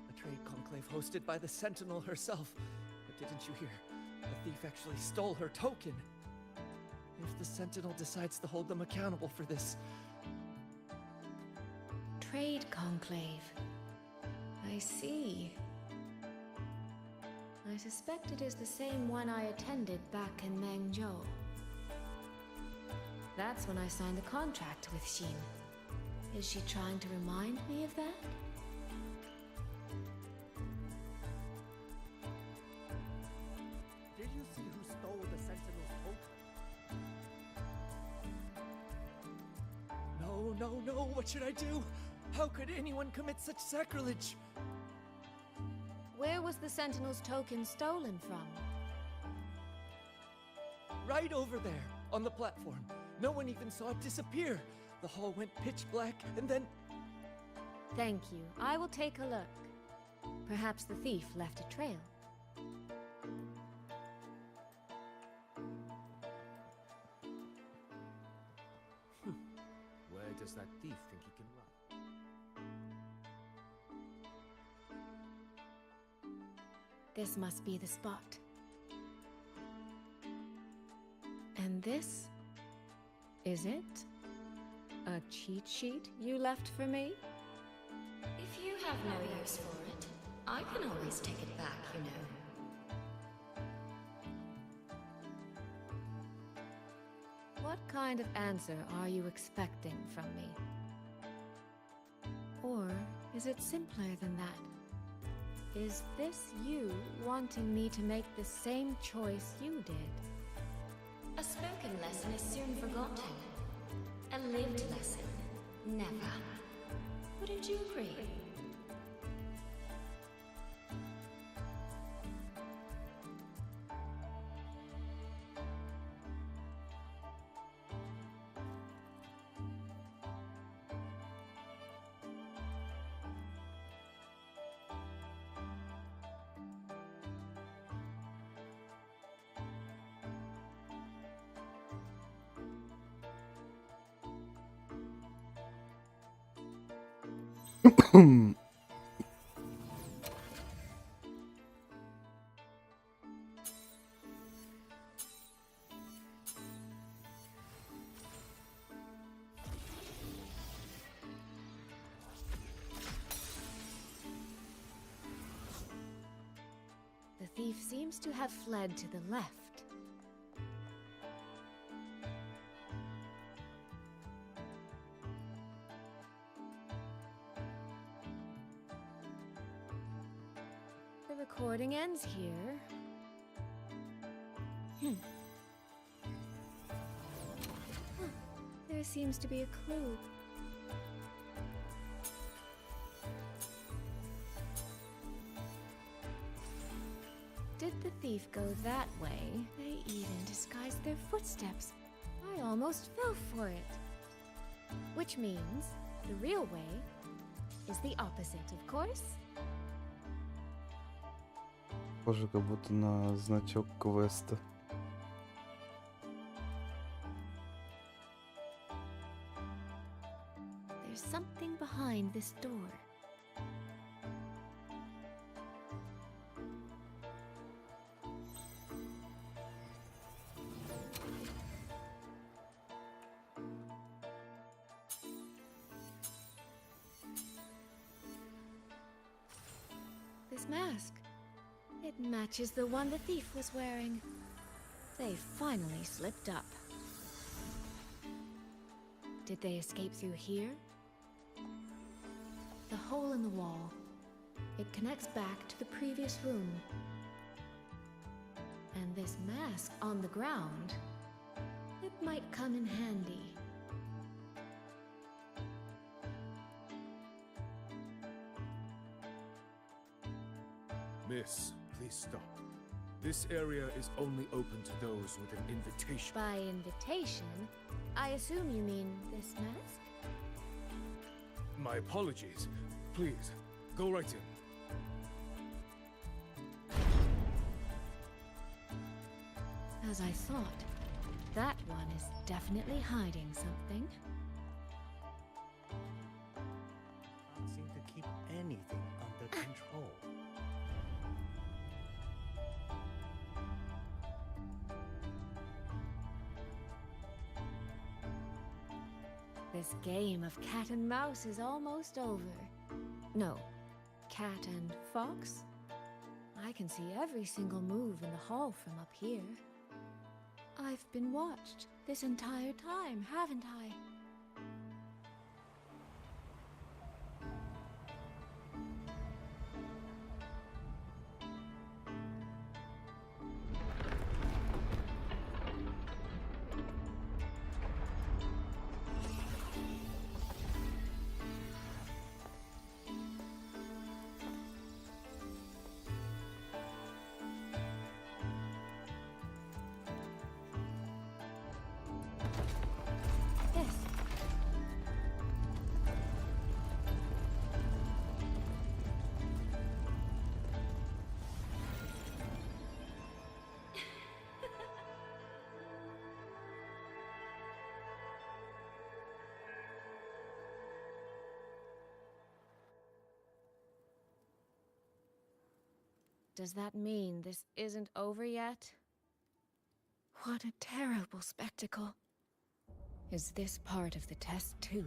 S14: A trade conclave hosted by the Sentinel herself. But didn't you hear? The thief actually stole her token. If the Sentinel decides to hold them accountable for this...
S9: Trade conclave. I see. I suspect it is the same one I attended back in Mengzhou. That's when I signed the contract with Xin. Is she trying to remind me of that?
S4: Did you see who stole the Sentinel's token?
S14: No, what should I do? How could anyone commit such sacrilege?
S9: Where was the Sentinel's token stolen from?
S14: Right over there, on the platform. No one even saw it disappear. The hall went pitch black, and then...
S9: Thank you. I will take a look. Perhaps the thief left a trail.
S4: Where does that thief think he can run?
S9: This must be the spot. And this? Is it? A cheat sheet you left for me?
S13: If you have no use for it, I can always take it back, you know.
S9: What kind of answer are you expecting from me? Or is it simpler than that? Is this you wanting me to make the same choice you did?
S13: A spoken lesson is soon forgotten. A lived lesson, never. Wouldn't you agree?
S9: The thief seems to have fled to the left. The recording ends here. There seems to be a clue. Did the thief go that way? They even disguised their footsteps. I almost fell for it. Which means the real way is the opposite, of course.
S1: Похоже, как будто на значок квеста.
S9: There's something behind this door. This mask. It matches the one the thief was wearing. They finally slipped up. Did they escape through here? The hole in the wall. It connects back to the previous room. And this mask on the ground, it might come in handy.
S15: Miss, please stop. This area is only open to those with an invitation.
S9: By invitation, I assume you mean this mask?
S15: My apologies. Please, go right in.
S9: As I thought, that one is definitely hiding something.
S16: Can't seem to keep anything under control.
S9: This game of cat and mouse is almost over. No, cat and fox? I can see every single move in the hall from up here. I've been watched this entire time, haven't I? Does that mean this isn't over yet? What a terrible spectacle. Is this part of the test too?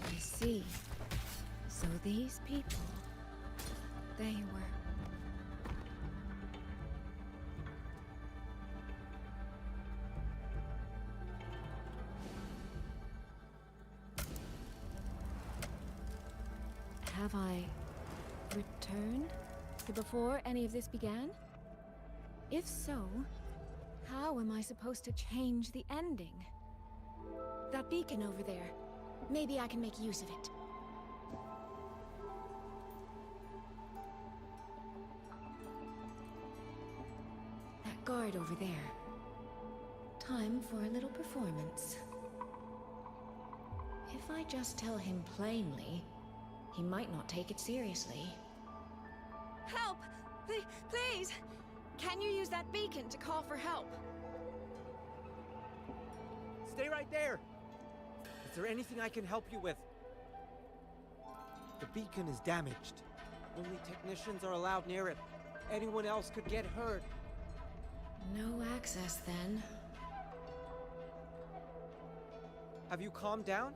S9: I see. So these people, they were... Have I returned to before any of this began? If so, how am I supposed to change the ending? That beacon over there. Maybe I can make use of it. That guard over there. Time for a little performance. If I just tell him plainly, he might not take it seriously.
S2: Help! Please! Can you use that beacon to call for help?
S14: Stay right there! Is there anything I can help you with? The beacon is damaged. Only technicians are allowed near it. Anyone else could get hurt.
S9: No access, then.
S14: Have you calmed down?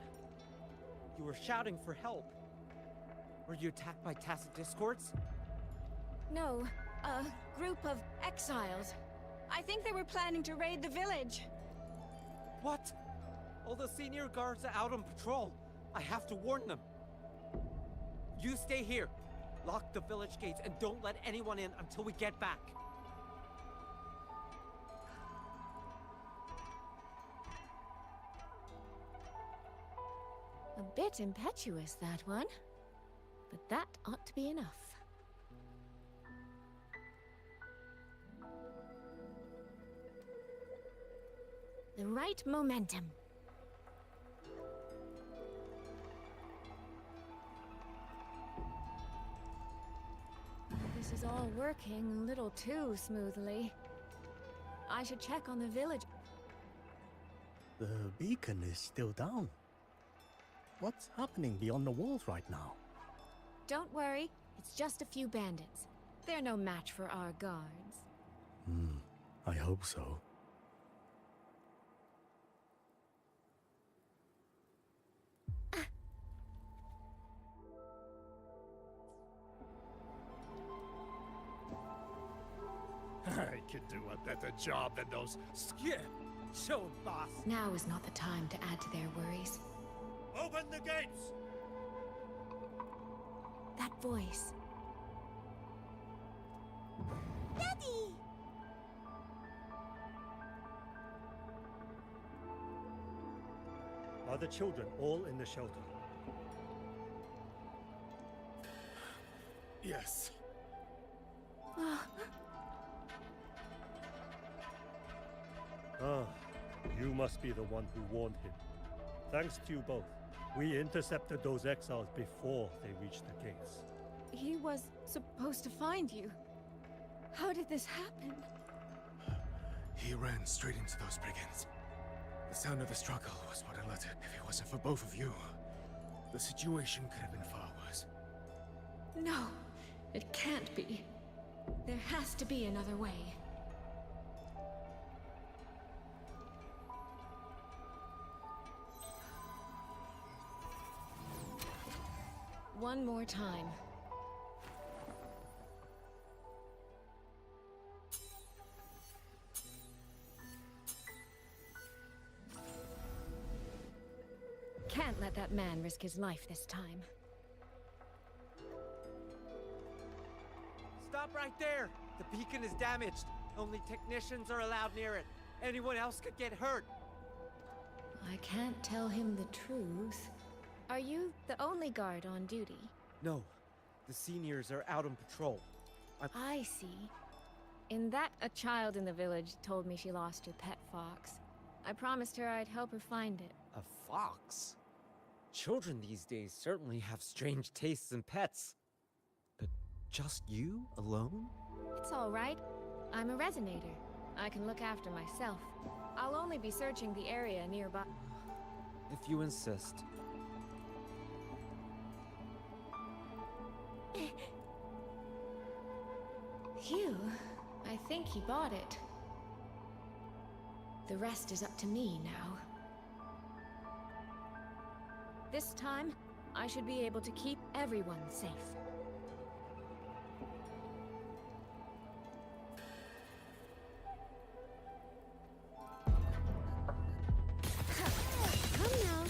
S14: You were shouting for help. Were you attacked by tacit discords?
S2: No, a group of exiles. I think they were planning to raid the village.
S14: What? All the senior guards are out on patrol. I have to warn them. You stay here. Lock the village gates and don't let anyone in until we get back.
S9: A bit impetuous, that one. But that ought to be enough. The right momentum. This is all working a little too smoothly. I should check on the village.
S16: The beacon is still down. What's happening beyond the walls right now?
S9: Don't worry, it's just a few bandits. They're no match for our guards.
S16: I hope so.
S6: I could do a better job than those. Yeah, show 'em, boss.
S9: Now is not the time to add to their worries.
S6: Open the gates!
S9: That voice.
S2: Daddy!
S17: Are the children all in the shelter?
S15: Yes.
S17: Ah, you must be the one who warned him. Thanks to you both. We intercepted those exiles before they reached the gates.
S2: He was supposed to find you. How did this happen?
S15: He ran straight into those brigands. The sound of the struggle was what alerted. If it wasn't for both of you, the situation could have been far worse.
S2: No, it can't be. There has to be another way. One more time. Can't let that man risk his life this time.
S14: Stop right there! The beacon is damaged. Only technicians are allowed near it. Anyone else could get hurt.
S9: I can't tell him the truth.
S2: Are you the only guard on duty?
S14: No, the seniors are out on patrol.
S2: I see. In that, a child in the village told me she lost her pet fox. I promised her I'd help her find it.
S14: A fox? Children these days certainly have strange tastes in pets. But just you alone?
S2: It's all right. I'm a resonator. I can look after myself. I'll only be searching the area nearby.
S14: If you insist.
S2: Phew. I think he bought it. The rest is up to me now. This time, I should be able to keep everyone safe. Come now.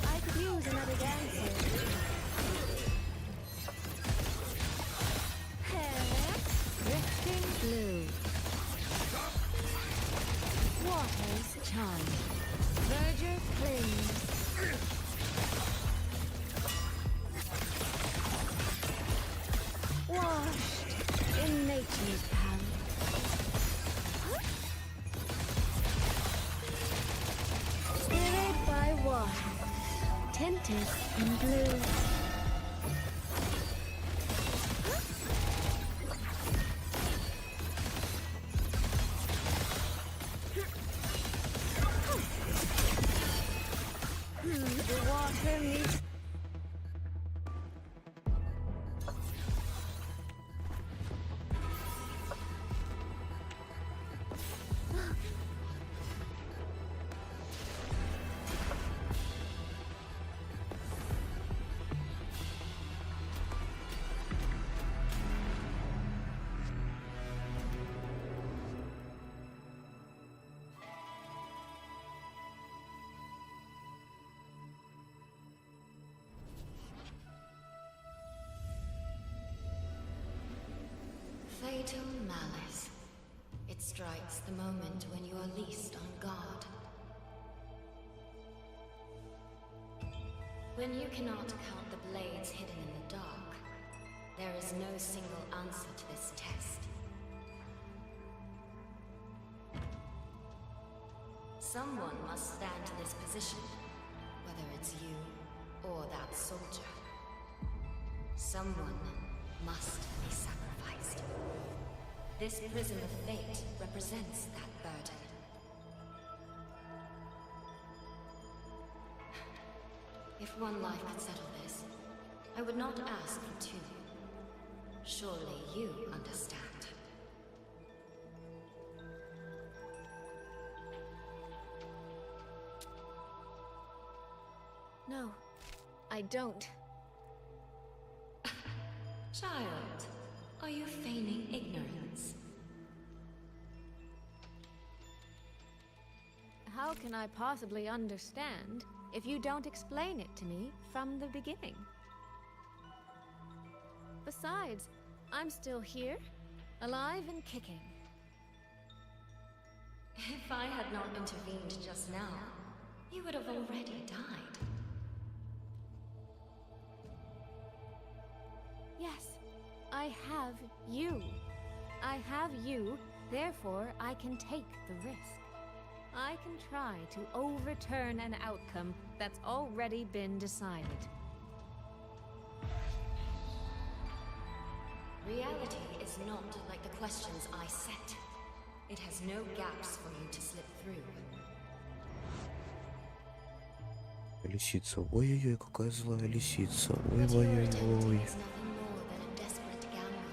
S2: I could use another dancer. Drifting blue. Water's charm. Verger clings. Washed in nature's palette. Spirit by water. Tinted in blue. The water meets
S13: Fatal malice. It strikes the moment when you are least on guard. When you cannot count the blades hidden in the dark, there is no single answer to this test. Someone must stand in this position, whether it's you or that soldier. Someone must be sacrificed. This prism of fate represents that burden. If one life could settle this, I would not ask for two. Surely you understand.
S2: I don't.
S13: Child, are you feigning ignorance?
S2: How can I possibly understand if you don't explain it to me from the beginning? Besides, I'm still here, alive and kicking.
S13: If I had not intervened just now, you would have already died.
S2: Yes, I have you. I have you, therefore I can take the risk. I can try to overturn an outcome that's already been decided.
S13: Reality is not like the questions I set. It has no gaps for you to slip through.
S1: Лисица. Ой-ой-ой, какая злая лисица.
S13: What you're attempting
S1: Ой-ой-ой.
S13: is nothing more than a desperate gamble.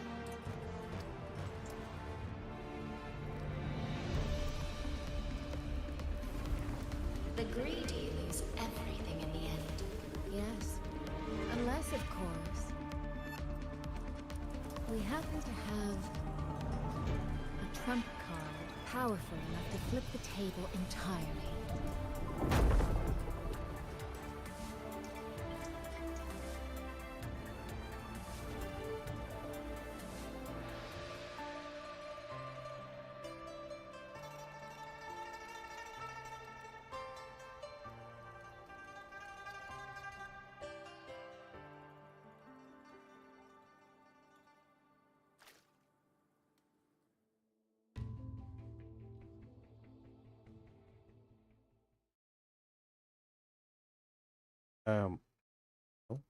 S13: The greedy lose everything in the end.
S2: Yes, unless, of course, we happen to have a trump card powerful enough to flip the table entirely.
S1: Ну,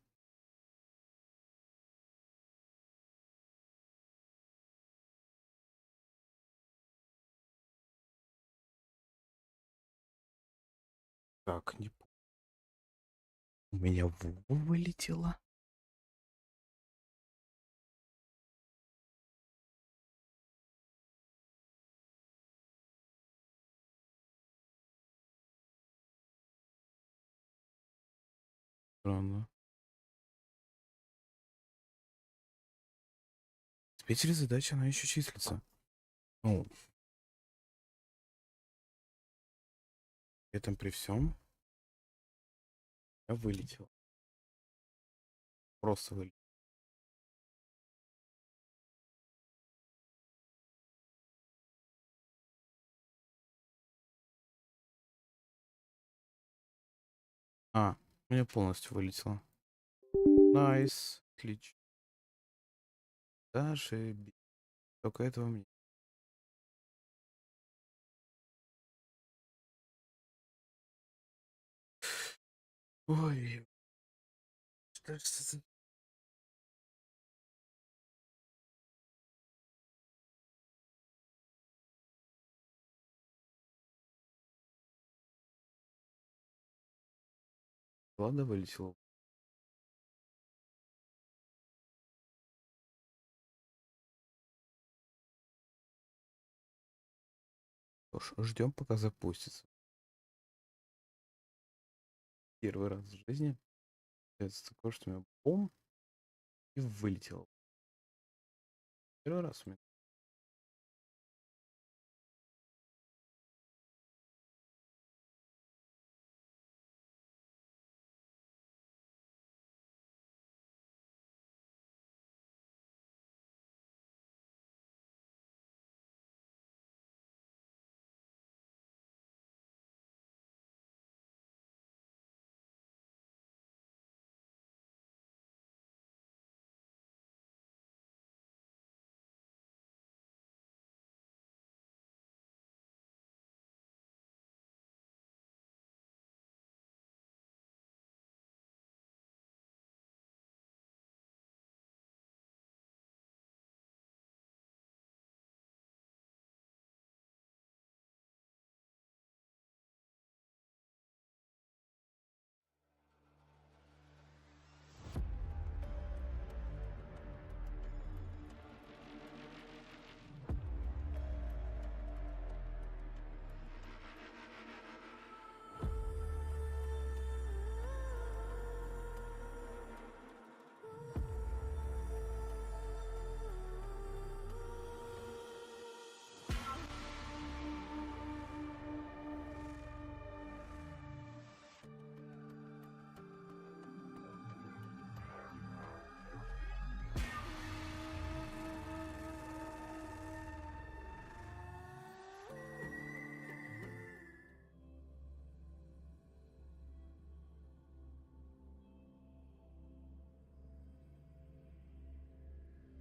S1: так, не помню. У меня Вова вылетела. Странно. В Питере задача, она еще числится. Ну, при этом при всем я вылетел. Просто вылетел. А, у меня полностью вылетело. Найс. Отлично. Даже только этого мне. Ой, что ж за... Ладно, вылетел. Что ж, ждем, пока запустится. Первый раз в жизни. Это такое, что у меня бум и вылетел. Первый раз у меня.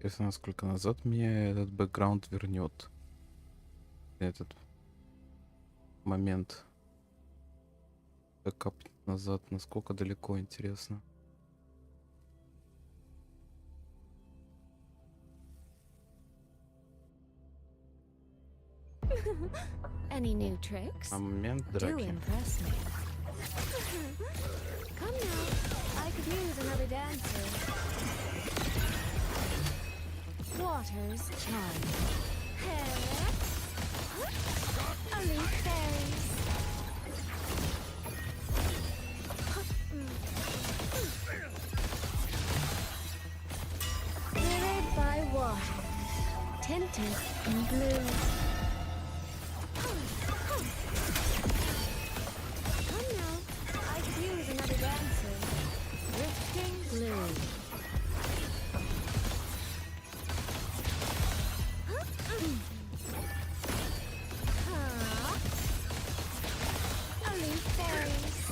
S1: Интересно, насколько назад меня этот бэкграунд вернет. Этот момент. Капнет назад, насколько далеко, интересно.
S9: Any new tricks?
S1: Момент
S9: Do
S1: драки.
S9: impress me. Come now, I could use another dancer. Water's charm. Elite fairies. Mirrored by water, tinted in blue. Come now, I could use another dancer. Drifting blue. Elite fairies.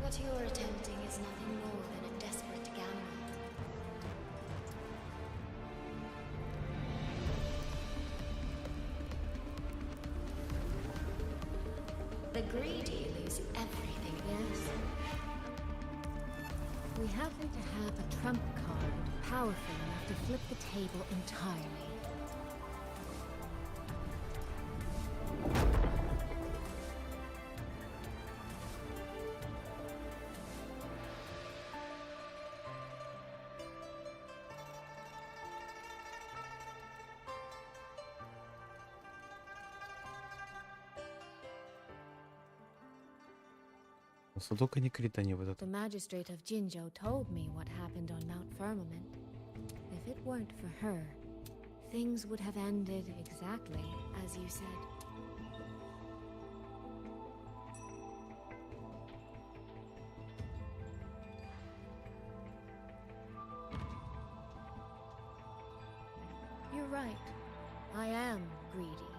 S13: What you're attempting is nothing more than a desperate gamble. The greedy lose everything.
S9: Yes. We happen to have a trump card powerful enough to flip the table entirely.
S1: Но только не крит они в этот.
S9: The magistrate of Jinzhou told me what happened on Mount Firmament. If it weren't for her, things would have ended exactly as you said. You're right. I am greedy.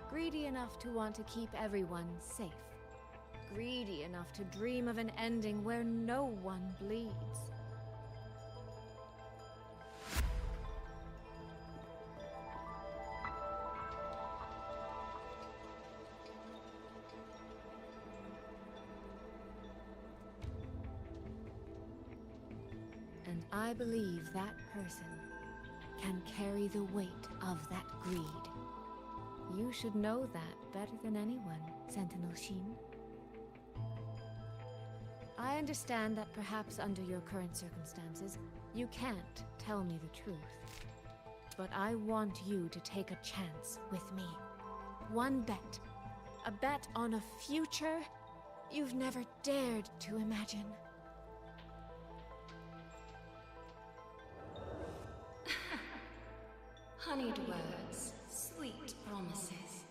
S9: Greedy enough to want to keep everyone safe. Greedy enough to dream of an ending where no one bleeds. And I believe that person can carry the weight of that greed. You should know that better than anyone, Sentinel Shin. I understand that perhaps under your current circumstances, you can't tell me the truth. But I want you to take a chance with me. One bet. A bet on a future you've never dared to imagine.
S13: Honeyed words, sweet promises.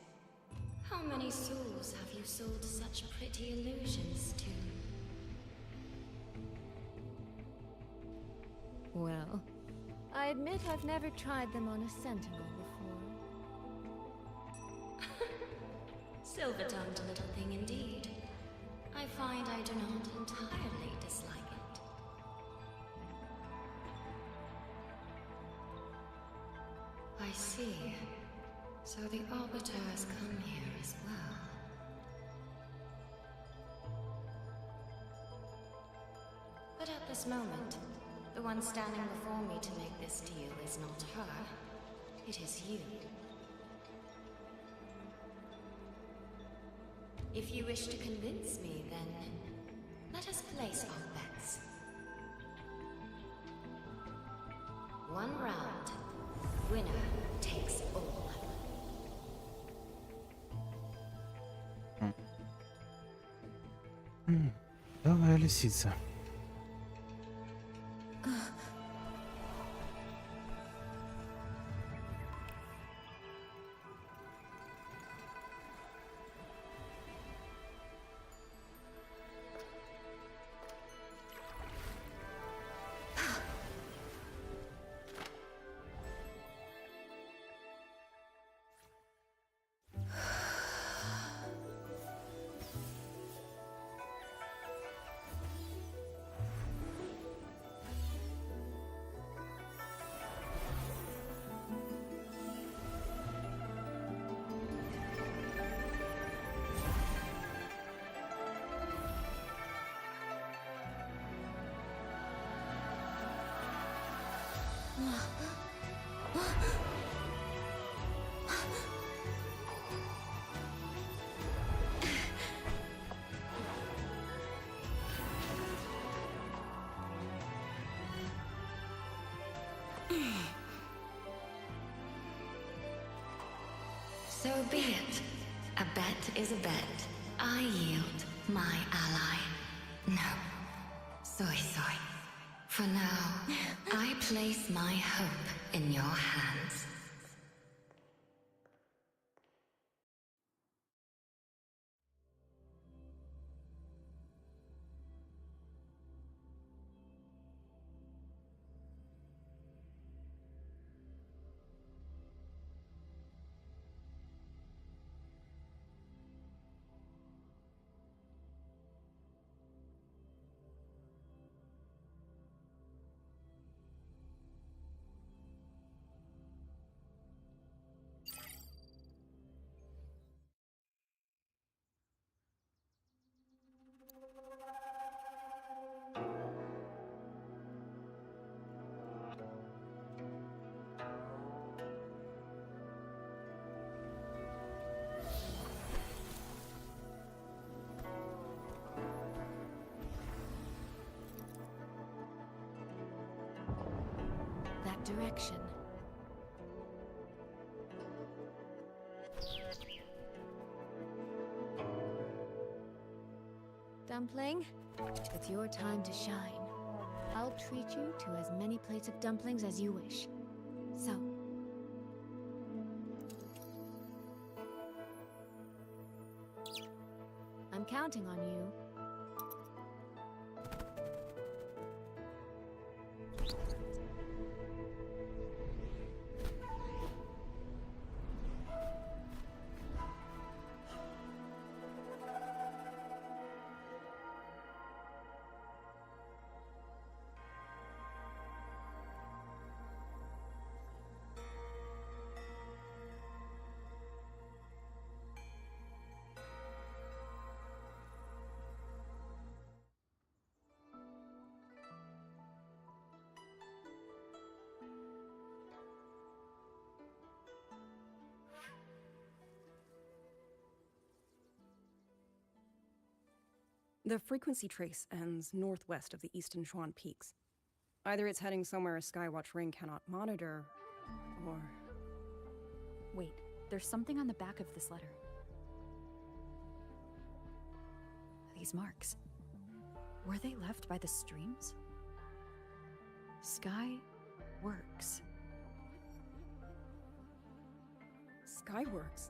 S13: How many souls have you sold such pretty illusions to?
S9: Well, I admit I've never tried them on a sentinel before.
S13: Silver-tongued little thing indeed. I find I do not entirely dislike it. I see. So the Arbiter has come here as well. But at this moment, the one standing before me to make this deal is not her. It is you. If you wish to convince me, then let us place our bets. One round. Winner takes all.
S1: Давай, лисица.
S13: So be it. A bet is a bet. I yield my ally. No. Soy. For now, I place my hope in your hands.
S9: That direction. Dumpling, it's your time to shine. I'll treat you to as many plates of dumplings as you wish. So, I'm counting on you.
S18: The frequency trace ends northwest of the Eastern Shuan Peaks. Either it's heading somewhere a Skywatch ring cannot monitor, or...
S19: Wait, there's something on the back of this letter. These marks. Were they left by the streams? Sky Works.
S18: Skyworks?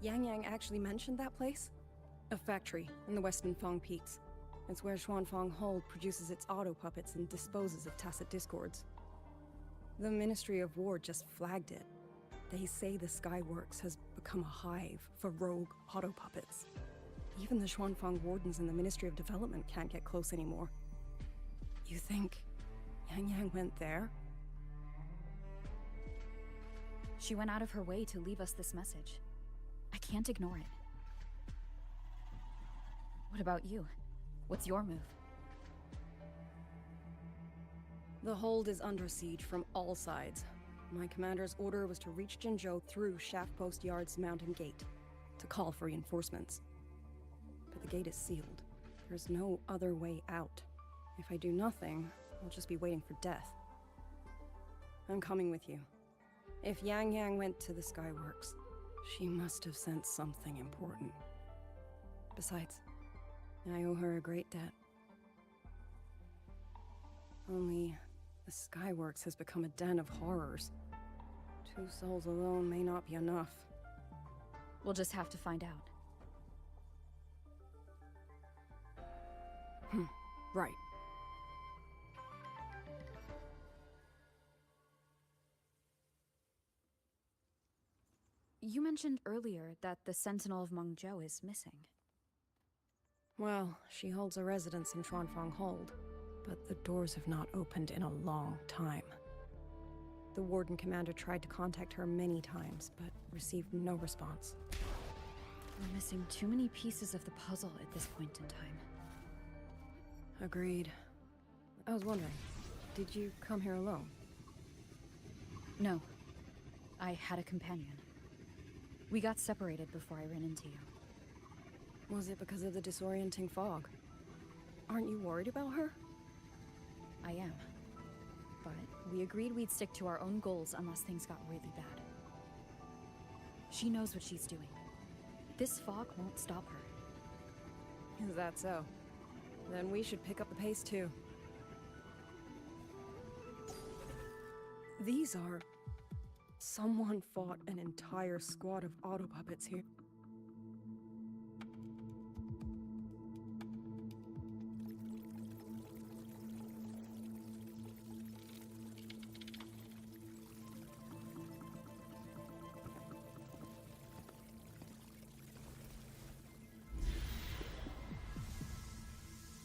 S18: Yang actually mentioned that place? A factory in the Western Fong Peaks. It's where Xuanfang Hold produces its auto puppets and disposes of tacit discords. The Ministry of War just flagged it. They say the Skyworks has become a hive for rogue auto puppets. Even the Xuanfang wardens in the Ministry of Development can't get close anymore. You think Yang went there?
S19: She went out of her way to leave us this message. I can't ignore it. What about you? What's your move?
S18: The hold is under siege from all sides. My commander's order was to reach Jinzhou through Shaft Post Yard's mountain gate, to call for reinforcements. But the gate is sealed. There's no other way out. If I do nothing, I'll just be waiting for death. I'm coming with you. If Yang went to the Skyworks, she must have sent something important. Besides, I owe her a great debt. Only, the Skyworks has become a den of horrors. 2 souls alone may not be enough.
S19: We'll just have to find out.
S18: Right.
S19: You mentioned earlier that the Sentinel of Mengzhou is missing.
S18: Well, she holds a residence in Xuanfang Hold, but the doors have not opened in a long time. The Warden Commander tried to contact her many times, but received no response.
S19: We're missing too many pieces of the puzzle at this point in time.
S18: Agreed. I was wondering, did you come here alone?
S19: No. I had a companion. We got separated before I ran into you.
S18: Was it because of the disorienting fog? Aren't you worried about her?
S19: I am. But we agreed we'd stick to our own goals unless things got really bad. She knows what she's doing. This fog won't stop her.
S18: Is that so? Then we should pick up the pace too. These are... Someone fought an entire squad of auto puppets here.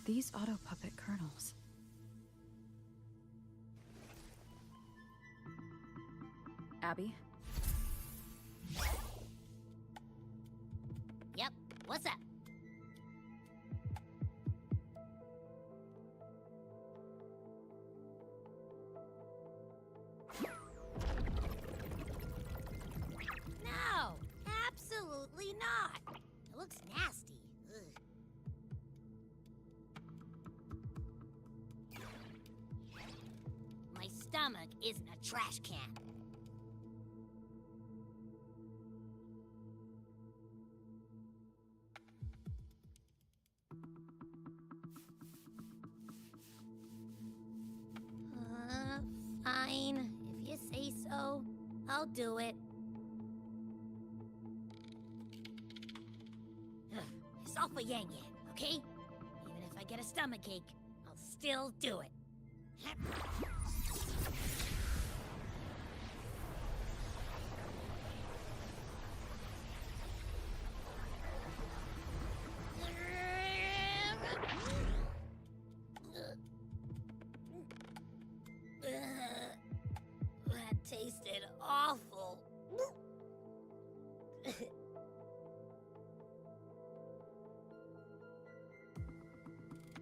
S19: These auto puppet colonels. Abby?
S20: Yep, what's up? No, absolutely not. It looks nasty. Ugh. My stomach isn't a trash can. Fine. If you say so, I'll do it. Ugh, it's all for Yang Yang, okay? Even if I get a stomachache, I'll still do it. That tasted awful.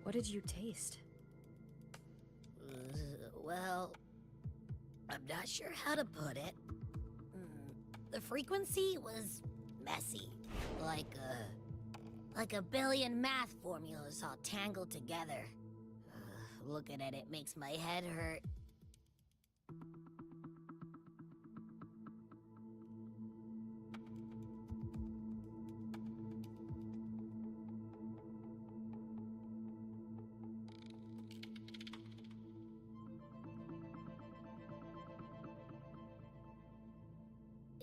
S19: What did you taste?
S20: Well, I'm not sure how to put it. The frequency was messy, like a billion math formulas all tangled together. Looking at it makes my head hurt.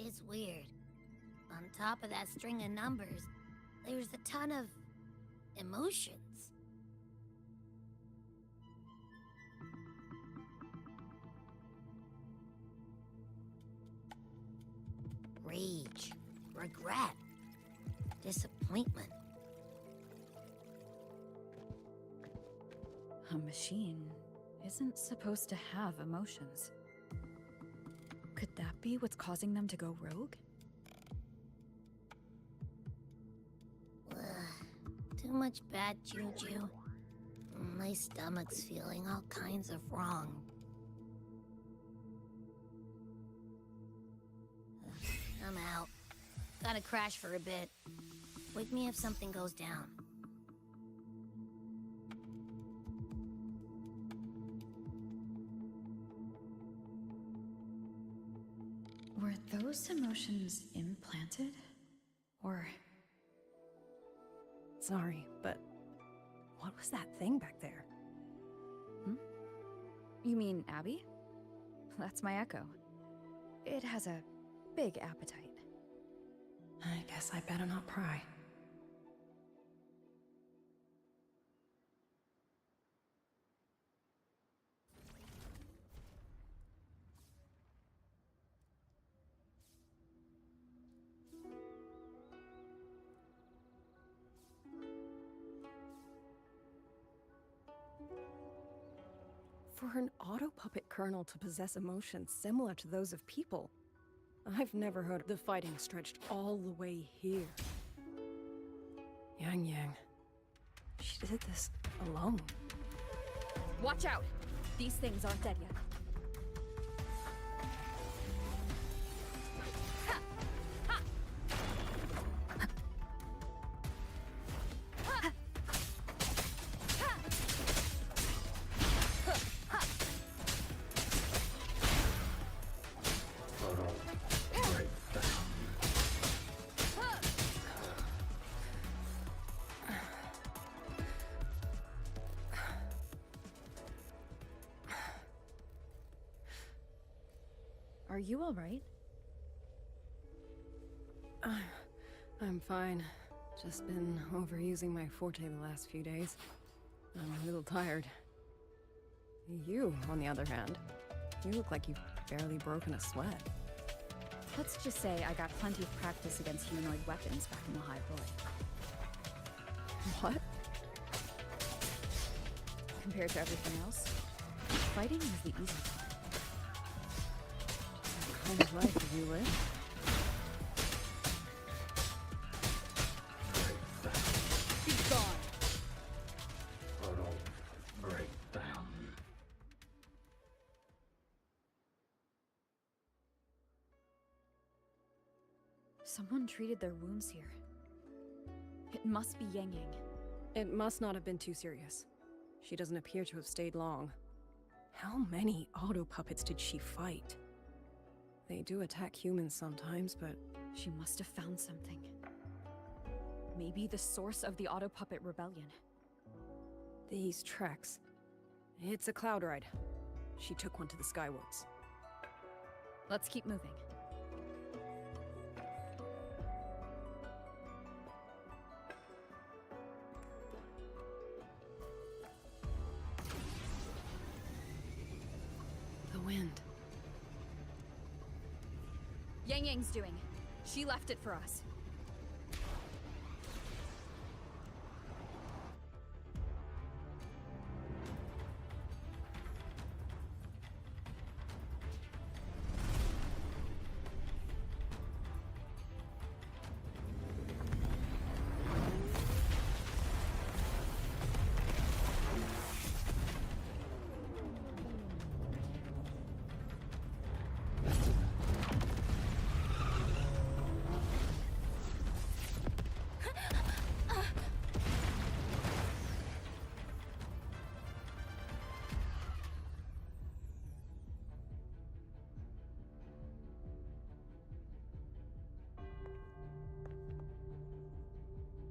S20: It's weird. On top of that string of numbers, there's a ton of emotions. Rage, regret, disappointment.
S19: A machine isn't supposed to have emotions. Could that be what's causing them to go rogue?
S20: Too much bad juju. My stomach's feeling all kinds of wrong. I'm out. Gotta crash for a bit. Wake me if something goes down.
S19: Were those emotions implanted? Or...
S18: Sorry, but what was that thing back there?
S19: You mean Abby? That's my echo. It has a big appetite.
S18: I guess I better not pry. For an auto-puppet colonel to possess emotions similar to those of people, I've never heard the fighting stretched all the way here. Yang Yang, she did this alone.
S19: Watch out! These things aren't dead yet. Are you alright?
S18: I'm fine. Just been overusing my forte the last few days. I'm a little tired. You, on the other hand, you look like you've barely broken a sweat.
S19: Let's just say I got plenty of practice against humanoid weapons back in the High Void.
S18: What?
S19: Compared to everything else, fighting is the easy part.
S18: What kind of life have you lived?
S19: Be gone!
S5: Total breakdown.
S19: Someone treated their wounds here. It must be Yang Yang.
S18: It must not have been too serious. She doesn't appear to have stayed long. How many auto puppets did she fight? They do attack humans sometimes, but...
S19: She must have found something. Maybe the source of the auto puppet rebellion.
S18: These treks. It's a cloud ride. She took one to the Skywoods.
S19: Let's keep moving.
S18: The wind.
S19: Yang Yang's doing. She left it for us.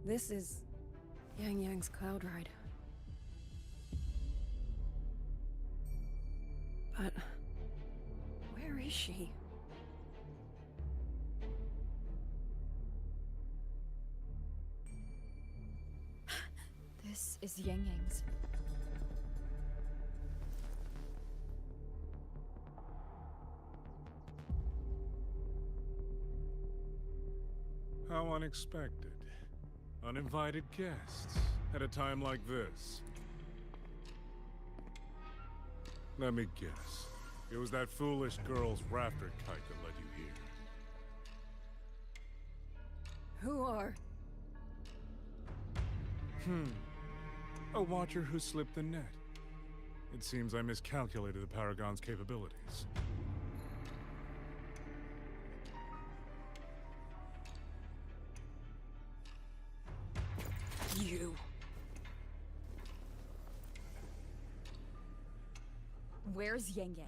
S18: This is Yang Yang's cloud ride. But where is she?
S19: This is Yang Yang's.
S10: How unexpected. Uninvited guests at a time like this. Let me guess. It was that foolish girl's rafter kite that led you here.
S18: Who are?
S10: A watcher who slipped the net. It seems I miscalculated the Paragon's capabilities.
S18: You.
S19: Where's Yang Yang?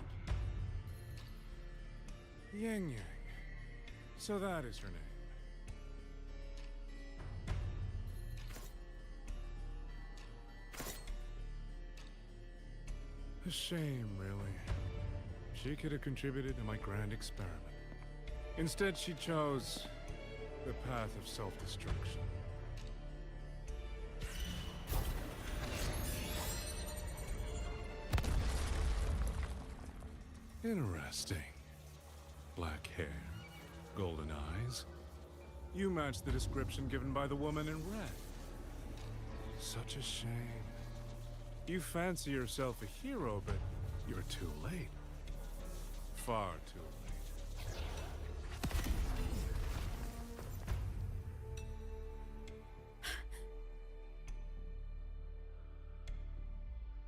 S10: Yang Yang. So that is her name. A shame, really. She could have contributed to my grand experiment. Instead, she chose the path of self-destruction. Interesting. Black hair, golden eyes. You match the description given by the woman in red. Such a shame. You fancy yourself a hero, but you're too late. Far too late.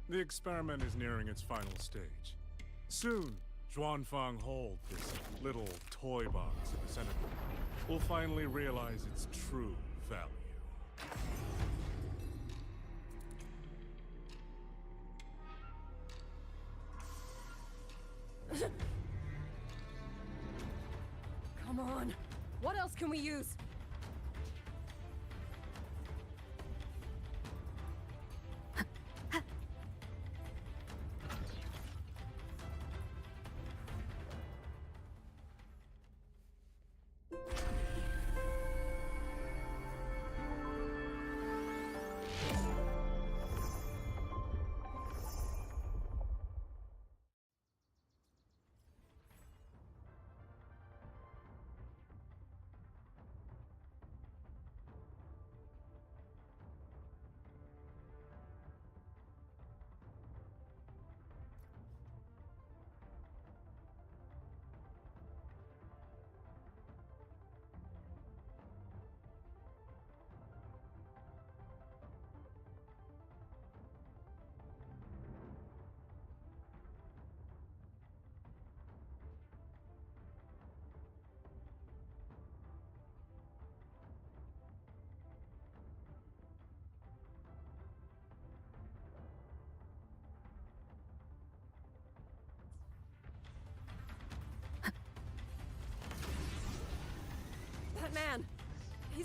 S10: The experiment is nearing its final stage. Soon, Zhuanfang Hold, this little toy box in the center, will finally realize its true value.
S18: Come on. What else can we use?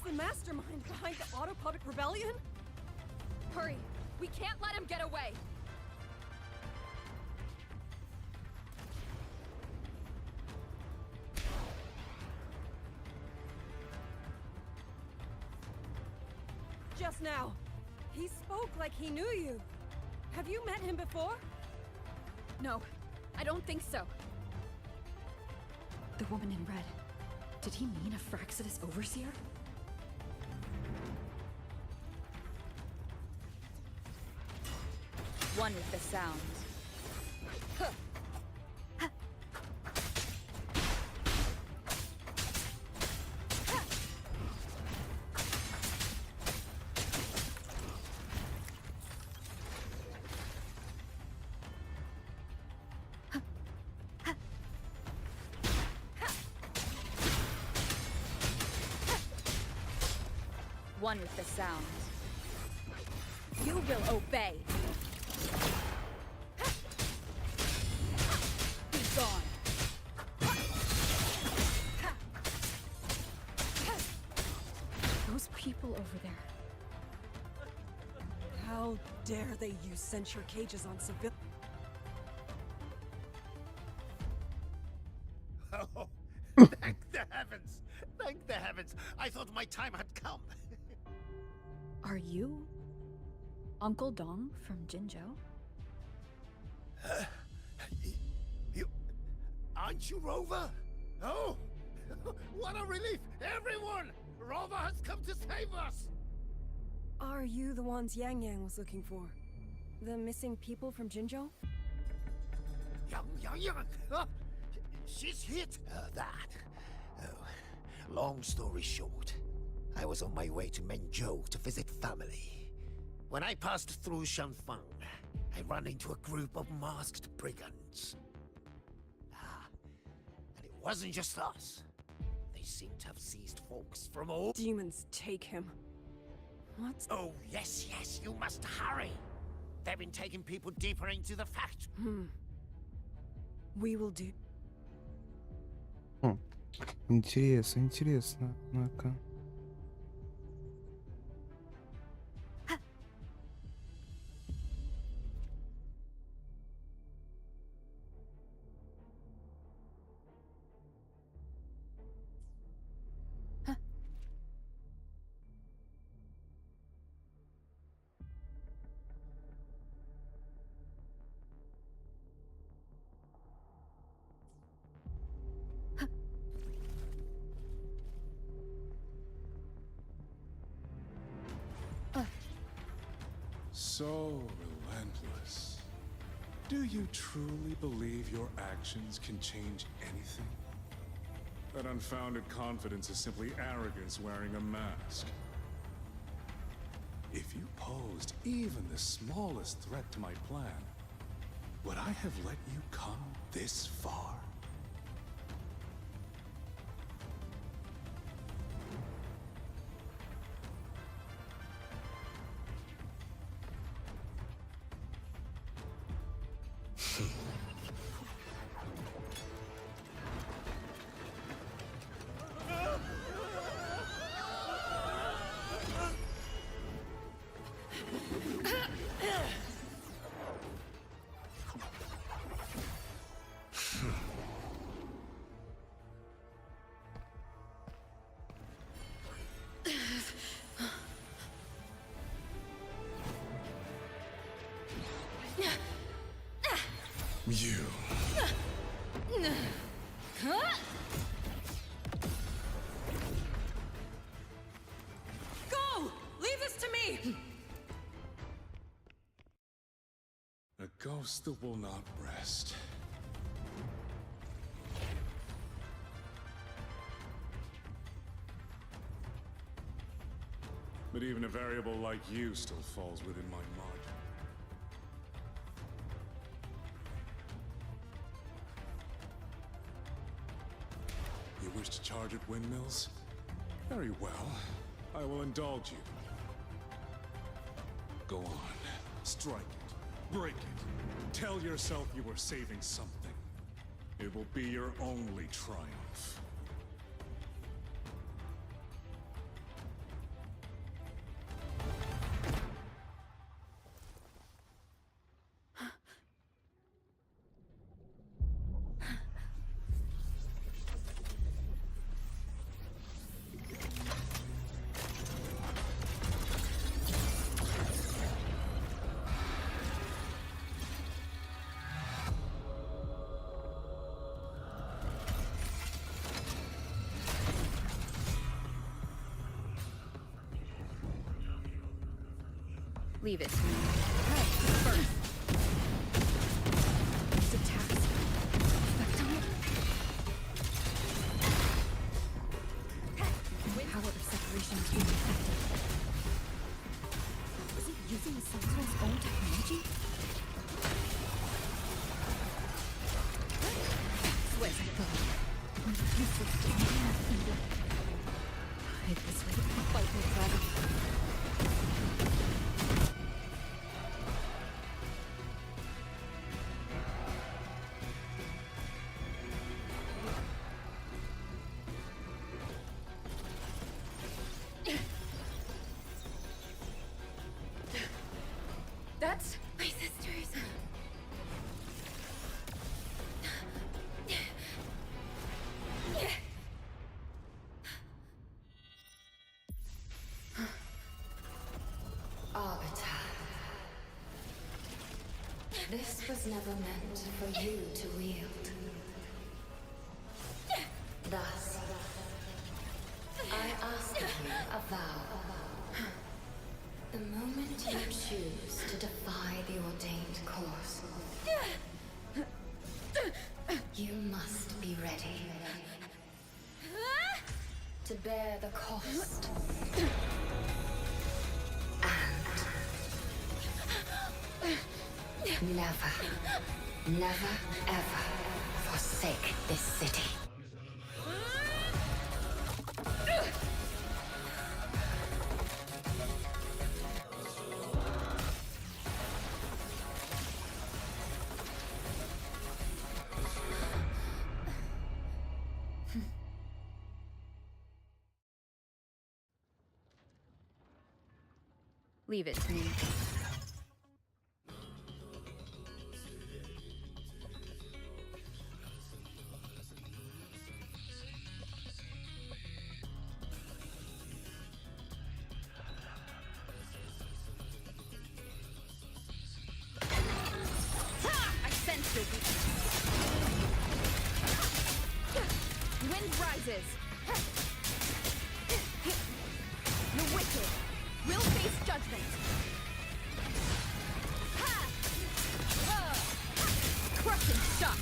S18: He's the mastermind behind the Autopuppet Rebellion?
S19: Hurry! We can't let him get away!
S18: Just now, he spoke like he knew you. Have you met him before?
S19: No, I don't think so. The woman in red. Did he mean a Fraxidus overseer? One with the sound. Huh. One with the sound. You will obey. Be gone. Those people over there.
S18: How dare they use censure cages on civil—
S21: Oh, thank the heavens! Thank the heavens! I thought my time had come.
S19: Are you Uncle Dong from Jinzhou?
S21: You... Aren't you Rover? Oh! What a relief! Everyone! Rover has come to save us!
S18: Are you the ones Yang Yang was looking for? The missing people from Jinzhou?
S21: Yang! She's hit! That. Oh, long story short, I was on my way to Menzhou to visit family. When I passed through Shanfang, I ran into a group of masked brigands. And it wasn't just us. They seem to have seized folks from all—
S18: Demons take him. What?
S21: Oh, yes, you must hurry! They've been taking people deeper into the factory.
S18: We will do.
S1: Интересно, однако.
S10: So relentless. Do you truly believe your actions can change anything? That unfounded confidence is simply arrogance wearing a mask. If you posed even the smallest threat to my plan, would I have let you come this far? You.
S18: Go! Leave this to me!
S10: A ghost that will not rest. But even a variable like you still falls within my margin. You wish to charge at windmills? Very well. I will indulge you. Go on. Strike it. Break it. Tell yourself you were saving something. It will be your only triumph.
S19: Leave it to me. First. These attacks. Spectrum. Power of separation is really effective. Is it using the Sentinel's own technology? Sweat and blood. One useless to man evil. Hide this way and fight my dragon. That's my sisters.
S13: Arbiter. This was never meant for you to wield. Thus, I ask of you a vow. The moment you choose to defy the ordained course, you must be ready to bear the cost and never, ever forsake this city.
S19: Leave it to me.
S9: I sense your weakness. Wind rises. The wicked will face judgment. Crushing shot.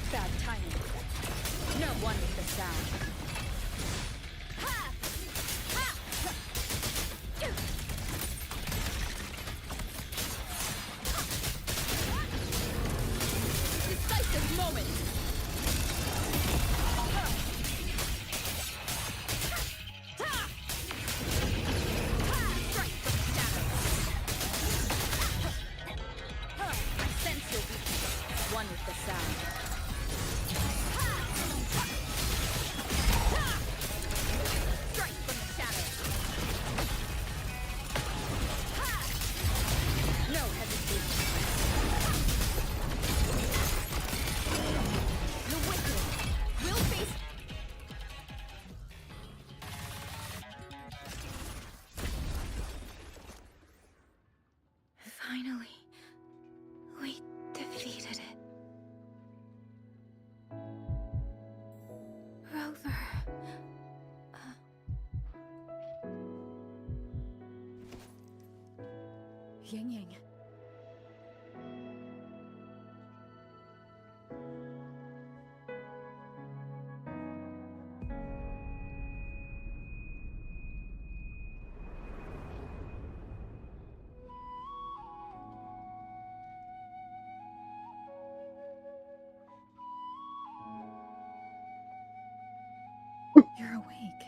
S19: Bad timing. No one with the sound.
S9: Decisive moment. Strike from the shadows. I sense your weakness.
S19: One with the sound.
S9: Strike from the shadows.
S19: No hesitation.
S9: The wicked will face.
S3: Finally, we defeated it. Rover.
S19: Ying Ying. You're awake.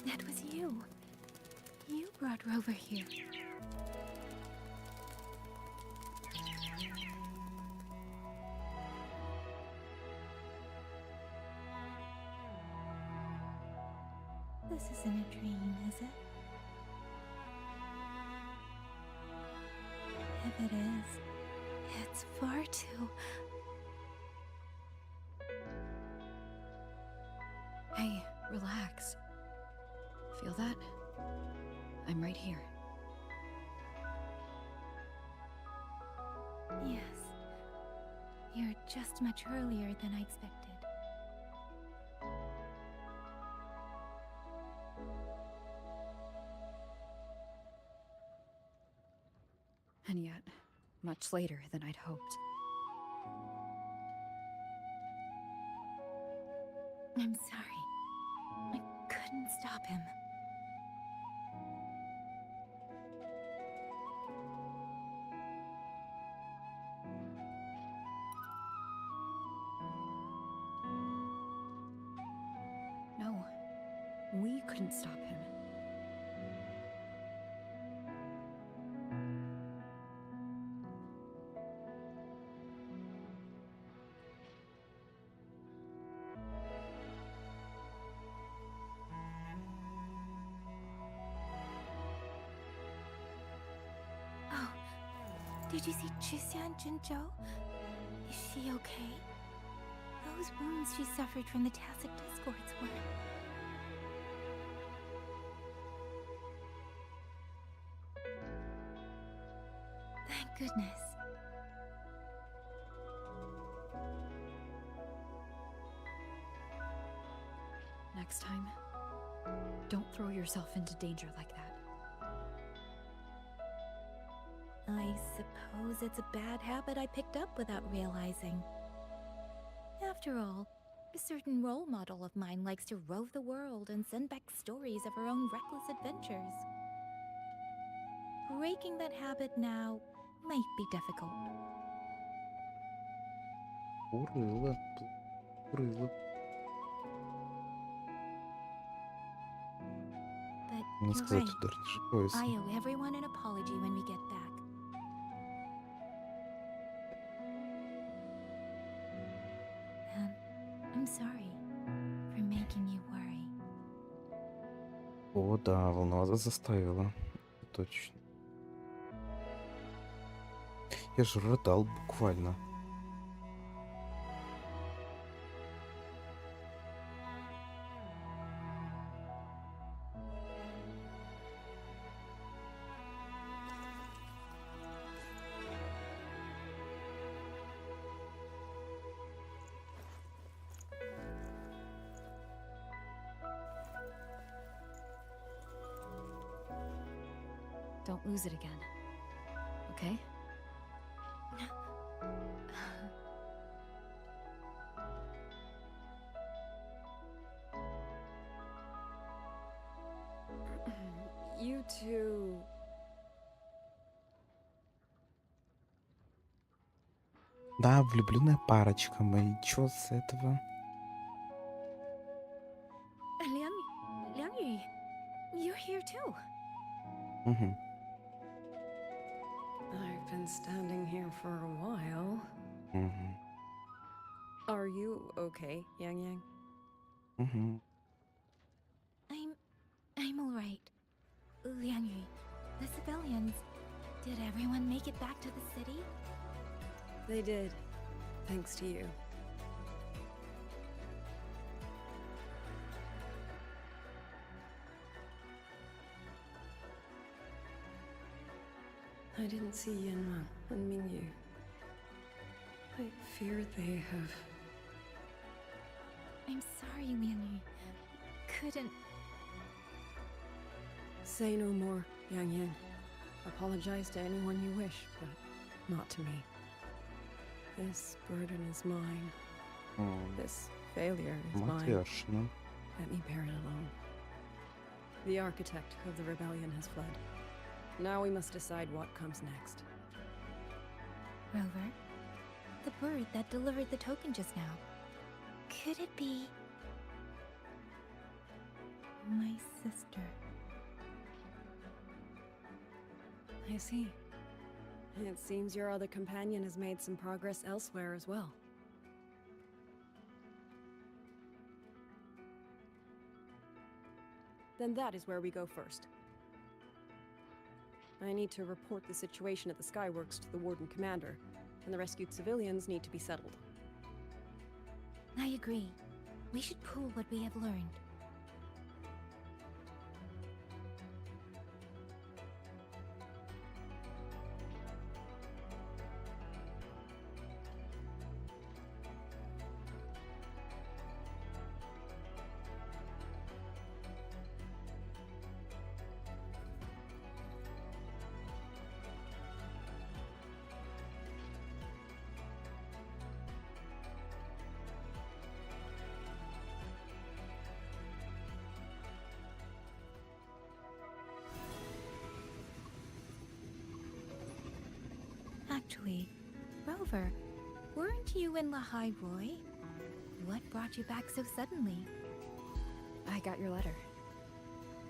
S3: That was you. You brought Rover here. This isn't a dream, is it? If it is, it's far too...
S19: Hey, relax. Feel that? I'm right here.
S3: Yes. You're just much earlier than I expected.
S19: And yet, much later than I'd hoped.
S3: I'm sorry. I couldn't stop him.
S19: No, we couldn't stop him.
S3: Oh, did you see Chuxian Jinzhou? Is she okay? Those wounds she suffered from the tacit discords were... Thank goodness.
S19: Next time, don't throw yourself into danger like that.
S3: I suppose it's a bad habit I picked up without realizing. After all, a certain role model of mine likes to rove the world and send back stories of her own reckless adventures. Breaking that habit now might be difficult.
S1: Урыла. Урыла.
S3: But
S1: Не
S3: you're
S1: сказать,
S3: right.
S1: удар ниже пояса.
S3: I owe everyone an apology when we get back. And I'm sorry for making you worry.
S1: О, да, волноваться заставила. Точно. Я же рыдал буквально.
S19: Don't lose it again. Okay?
S18: You two...
S1: Да, влюбленная парочка. Мы чё с этого?
S3: Liang Yu, you're here too.
S1: Угу.
S18: I've been standing here for a while.
S1: Угу.
S18: Are you okay, Yang Yang?
S1: Угу.
S3: I'm all right. Liang Yu, the civilians, did everyone make it back to the city?
S18: They did, thanks to you. I didn't see Yanma and Mingyu. I fear they have...
S3: I'm sorry, Liang Yu. Couldn't...
S18: Say no more, Yang Yang. Apologize to anyone you wish, but not to me. This burden is mine. This failure is mine.
S1: Матершина.
S18: Let me bear it alone. The architect of the rebellion has fled. Now we must decide what comes next.
S3: Rover, the bird that delivered the token just now. Could it be... my sister?
S18: I see. It seems your other companion has made some progress elsewhere as well. then that is where we go first. I need to report the situation at the Skyworks to the Warden Commander, and the rescued civilians need to be settled.
S3: I agree. We should pool what we have learned. Actually, Rover, weren't you in Lahai Roy? What brought you back so suddenly?
S19: I got your letter.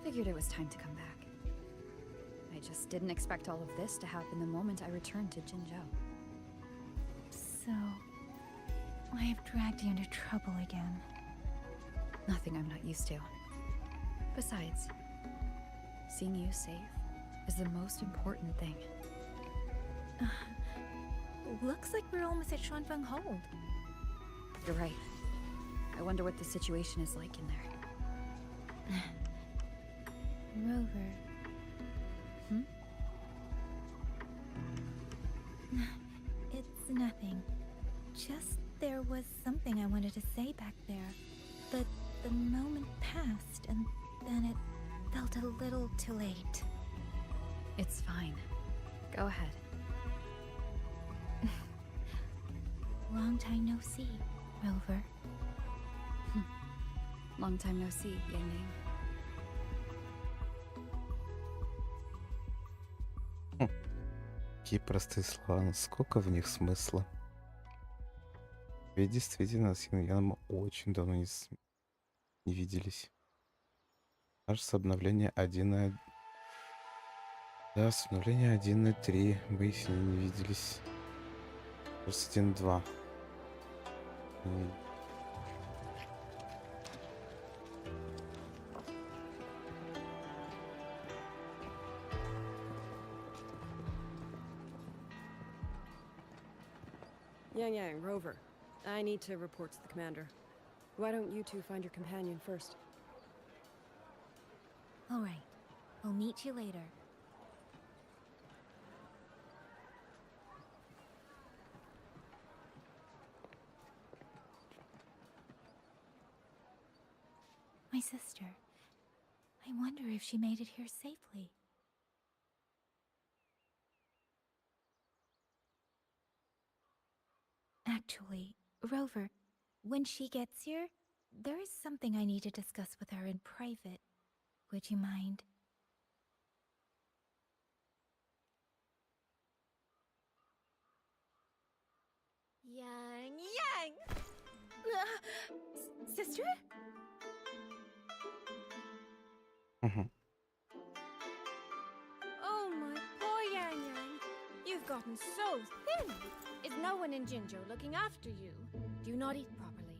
S19: Figured it was time to come back. I just didn't expect all of this to happen the moment I returned to Jinzhou.
S3: So, I have dragged you into trouble again.
S19: Nothing I'm not used to. Besides, seeing you safe is the most important thing.
S3: Looks like we're almost at Shuanfeng Hold.
S19: You're right. I wonder what the situation is like in there.
S3: Rover. It's nothing. Just there was something I wanted to say back there. But the moment passed, and then it felt a little too late.
S19: It's fine. Go ahead.
S3: Long time no see, Rover.
S19: Long time no see, Yang Ning.
S1: Какие простые слова, но сколько в них смысла. Ведь действительно с Яном очень давно не виделись. Кажется, обновление 1.1. Да, с обновления 1.3 мы с ней не виделись. Кажется, 1.2.
S18: Yang, Rover. I need to report to the commander. Why don't you two find your companion first?
S3: All right. I'll meet you later. My sister. I wonder if she made it here safely. Actually, Rover, when she gets here, there is something I need to discuss with her in private. Would you mind?
S9: Yang!
S3: Sister?
S9: Oh, my poor Yang. You've gotten so thin. Is no one in Jinzhou looking after you? Do you not eat properly?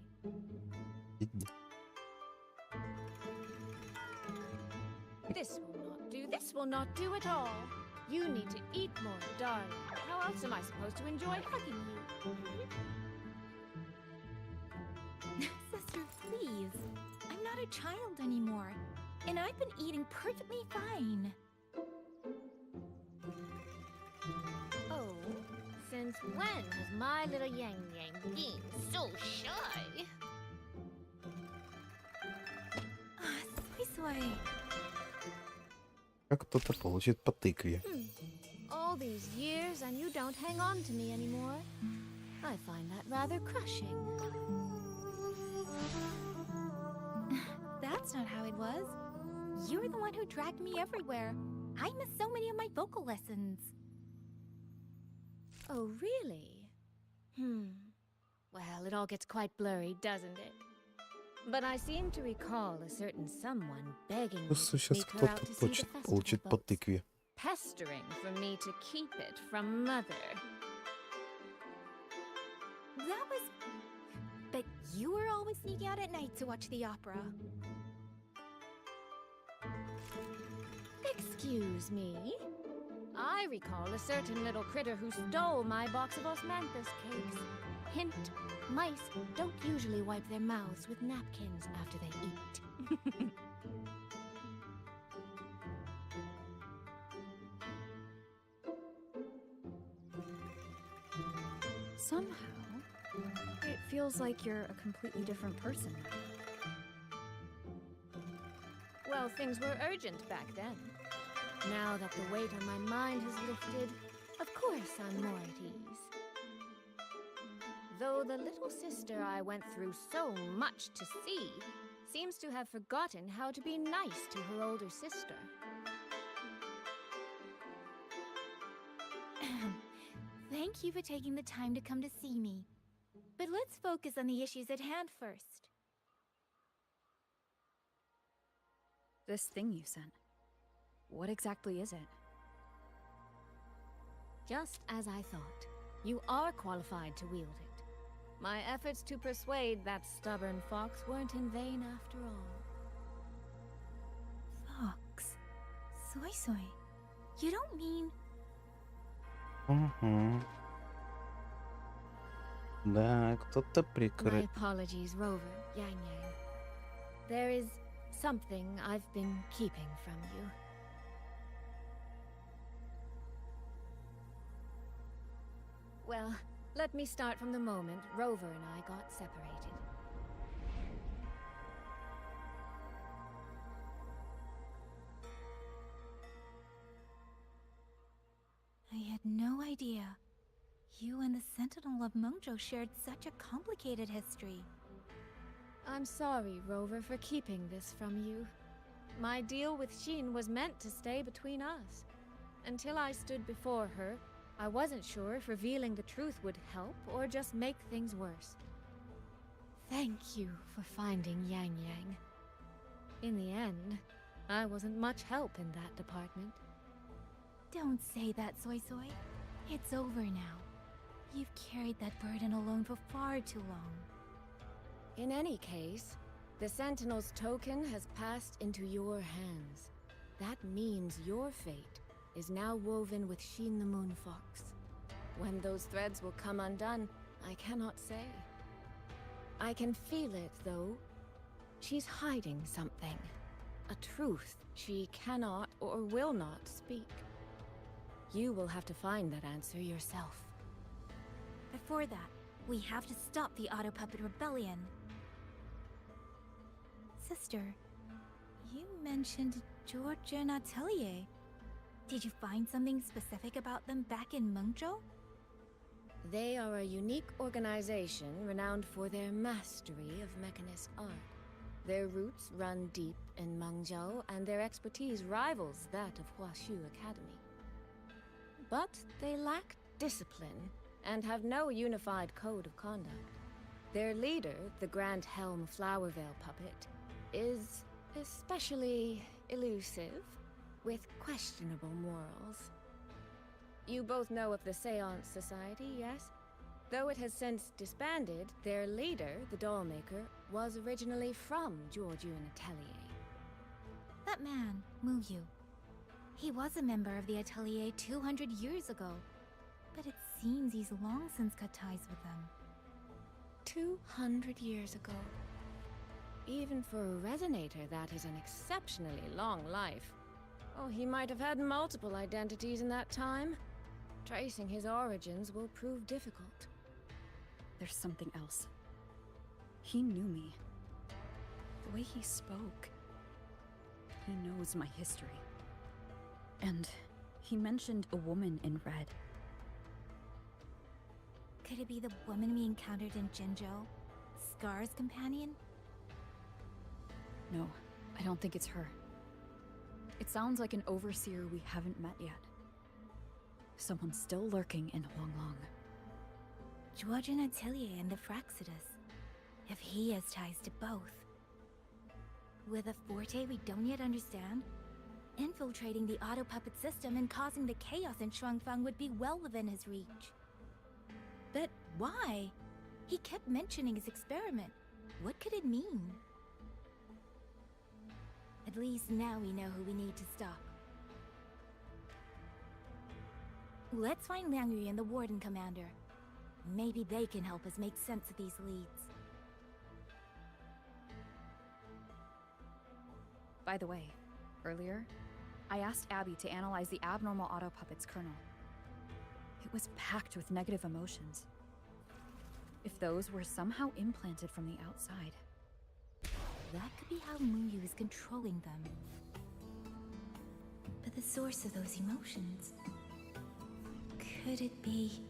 S9: This will not do. This will not do at all. You need to eat more, darling. How else am I supposed to enjoy hugging you?
S3: Sister, please. I'm not a child anymore. And I've been eating perfectly fine.
S9: Oh, since when has my little Yang been so shy?
S3: Sway.
S1: Как кто-то получит по тыкве.
S9: All these years and you don't hang on to me anymore. I find that rather crushing.
S3: That's not how it was. You were the one who dragged me everywhere. I missed so many of my vocal lessons.
S9: Oh, really? Well, it all gets quite blurry, doesn't it? But I seem to recall a certain someone begging me to
S1: Сейчас
S9: sneak her out
S1: кто-то
S9: to see the
S1: точно
S9: festival
S1: получит по
S9: boats,
S1: тыкве.
S9: pestering for me to keep it from Mother.
S3: That was... But you were always sneaking out at night to watch the opera.
S2: Excuse me? I recall a certain little critter who stole my box of osmanthus cakes. Hint, mice don't usually wipe their mouths with napkins after they eat.
S19: Somehow, it feels like you're a completely different person now.
S2: Well, things were urgent back then. Now that the weight on my mind has lifted, of course I'm more at ease. Though the little sister I went through so much to see seems to have forgotten how to be nice to her older sister.
S3: Thank you for taking the time to come to see me. But let's focus on the issues at hand first.
S19: This thing you sent. What exactly is it?
S2: Just as I thought. You are qualified to wield it. My efforts to persuade that stubborn fox weren't in vain after all.
S3: Fox? Soy Soy? You don't mean...
S1: Да, кто-то
S2: My
S1: прикрыт.
S2: apologies, Rover, Yang Yang. There is something I've been keeping from you. Well, let me start from the moment Rover and I got separated.
S3: I had no idea. You and the Sentinel of Mengzhou shared such a complicated history.
S2: I'm sorry, Rover, for keeping this from you. My deal with Xin was meant to stay between us. Until I stood before her, I wasn't sure if revealing the truth would help or just make things worse. Thank you for finding Yang Yang. In the end, I wasn't much help in that department.
S3: Don't say that, Soy Soy. It's over now. You've carried that burden alone for far too long.
S2: In any case, the Sentinel's token has passed into your hands. That means your fate is now woven with Xin the Moon Fox. When those threads will come undone, I cannot say. I can feel it, though. She's hiding something. A truth she cannot or will not speak. You will have to find that answer yourself.
S3: Before that, we have to stop the Auto Puppet Rebellion. Sister, you mentioned Georgia and Atelier. Did you find something specific about them back in Mengzhou?
S2: They are a unique organization renowned for their mastery of mechanist art. Their roots run deep in Mengzhou, and their expertise rivals that of Huaxu Academy. But they lack discipline and have no unified code of conduct. Their leader, the Grand Helm Flowervale puppet, is especially elusive, with questionable morals. You both know of the Seance Society, yes? Though it has since disbanded, their leader, the Dollmaker, was originally from Georgian Atelier.
S3: That man, Mu Yu. He was a member of the Atelier 200 years ago, but it seems he's long since cut ties with them.
S2: 200 years ago. Even for a resonator, that is an exceptionally long life. Oh, he might have had multiple identities in that time. Tracing his origins will prove difficult.
S19: There's something else. He knew me. The way he spoke. He knows my history. And he mentioned a woman in red.
S3: Could it be the woman we encountered in Jinzhou? Scar's companion?
S19: No, I don't think it's her. It sounds like an overseer we haven't met yet. Someone still lurking in Huanglong.
S3: Georgian Atelier and the Fraxidus. If he has ties to both. With a forte we don't yet understand, infiltrating the auto puppet system and causing the chaos in Shuangfang would be well within his reach. But why? He kept mentioning his experiment. What could it mean? At least now we know who we need to stop. Let's find Liang Yu and the Warden Commander. Maybe they can help us make sense of these leads.
S19: By the way, earlier, I asked Abby to analyze the abnormal auto puppet's kernel. It was packed with negative emotions. If those were somehow implanted from the outside.
S3: That could be how Muyu is controlling them. But the source of those emotions... could it be...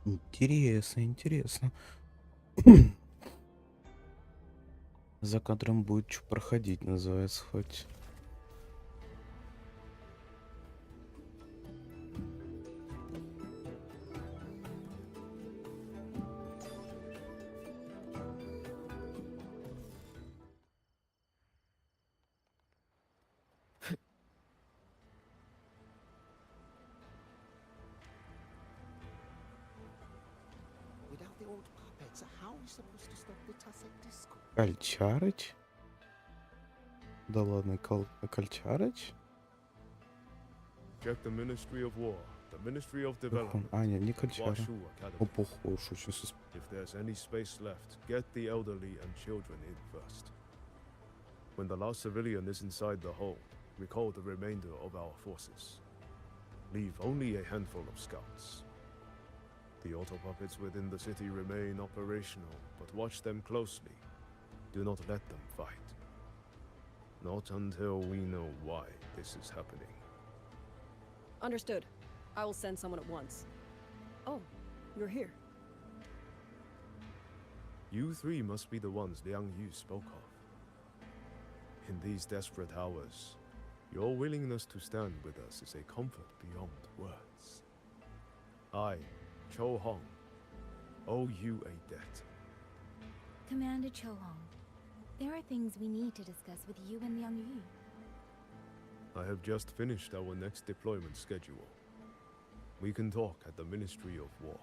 S1: Интересно, интересно. За кадром будет что проходить, называется хоть.
S21: Without the old puppets, how are we supposed to stop the Tusek discord?
S1: Кольчарыч? Да ладно, кольчарыч?
S8: Check the Ministry of War, the Ministry of Development.
S1: А, нет, не кольчара.
S8: Washu Academy.
S1: О, похож, очень
S8: If there's any space left, get the elderly and children in first. When the last civilian is inside the hold, recall the remainder of our forces. Leave only a handful of scouts. The auto puppets within the city remain operational, but watch them closely. Do not let them fight. Not until we know why this is happening.
S18: Understood. I will send someone at once. Oh, you're here.
S8: You three must be the ones Liang Yu spoke of. In these desperate hours, your willingness to stand with us is a comfort beyond words. I, Cho Hong, owe you a debt.
S3: Commander Cho Hong, there are things we need to discuss with you and Liang Yu.
S8: I have just finished our next deployment schedule. We can talk at the Ministry of War.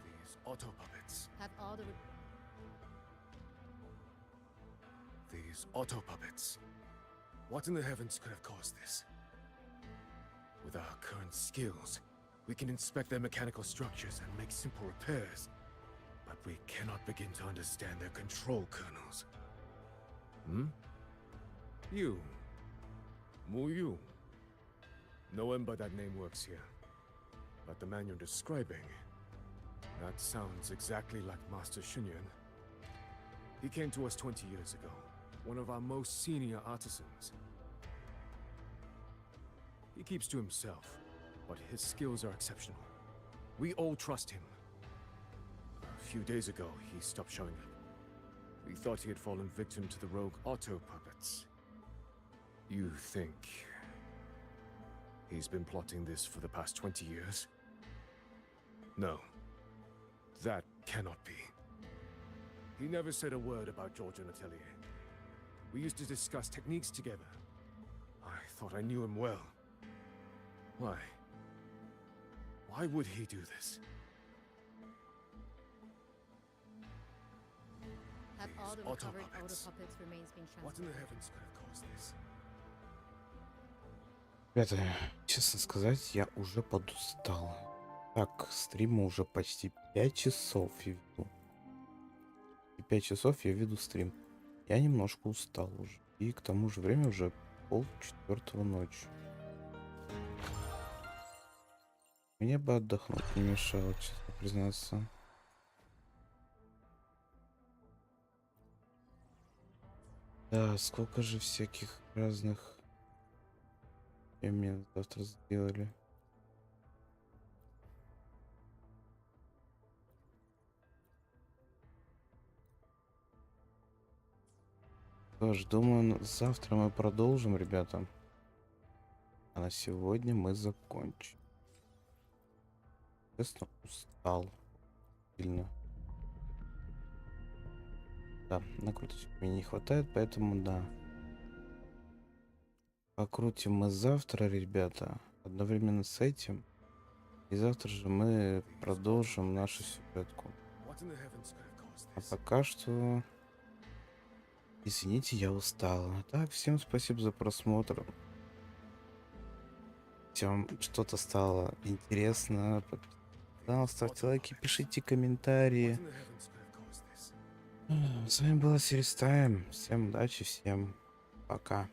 S15: These auto puppets.
S2: Have all the
S15: These auto puppets. What in the heavens could have caused this? With our current skills, we can inspect their mechanical structures and make simple repairs. But we cannot begin to understand their control kernels. You. Mu Yu. No one but that name works here. But the man you're describing, that sounds exactly like Master Xunyan. He came to us 20 years ago. One of our most senior artisans. He keeps to himself, but his skills are exceptional. We all trust him. A few days ago, he stopped showing up. We thought he had fallen victim to the rogue auto puppets. You think he's been plotting this for the past 20 years? No. That cannot be. He never said a word about George and Atelier. We used to discuss techniques together. I thought I knew him well. Why? Why would he do this?
S2: have all the
S15: These auto
S2: recovered
S15: puppets.
S2: auto puppets remains being
S15: What in
S2: transferred.
S15: the heavens could have caused this?
S1: Ребята, честно сказать, я уже подустал. Так, стрима уже почти 5 часов я веду. И 5 часов я веду стрим. Я немножко устал уже. И к тому же время уже 3:30 ночи. Мне бы отдохнуть не мешало, честно признаться. Да, сколько же всяких разных моментов завтра сделали. Что ж, думаю, завтра мы продолжим, ребята. А на сегодня мы закончим. Честно, устал сильно. Да, накруточек мне не хватает, поэтому да. Покрутим мы завтра, ребята, одновременно с этим. И завтра же мы продолжим нашу сюжетку. А пока что... Извините, я устал. Так, всем спасибо за просмотр. Если вам что-то стало интересно, пожалуйста, ставьте лайки, пишите комментарии. С вами была Series Time. Всем удачи, всем пока.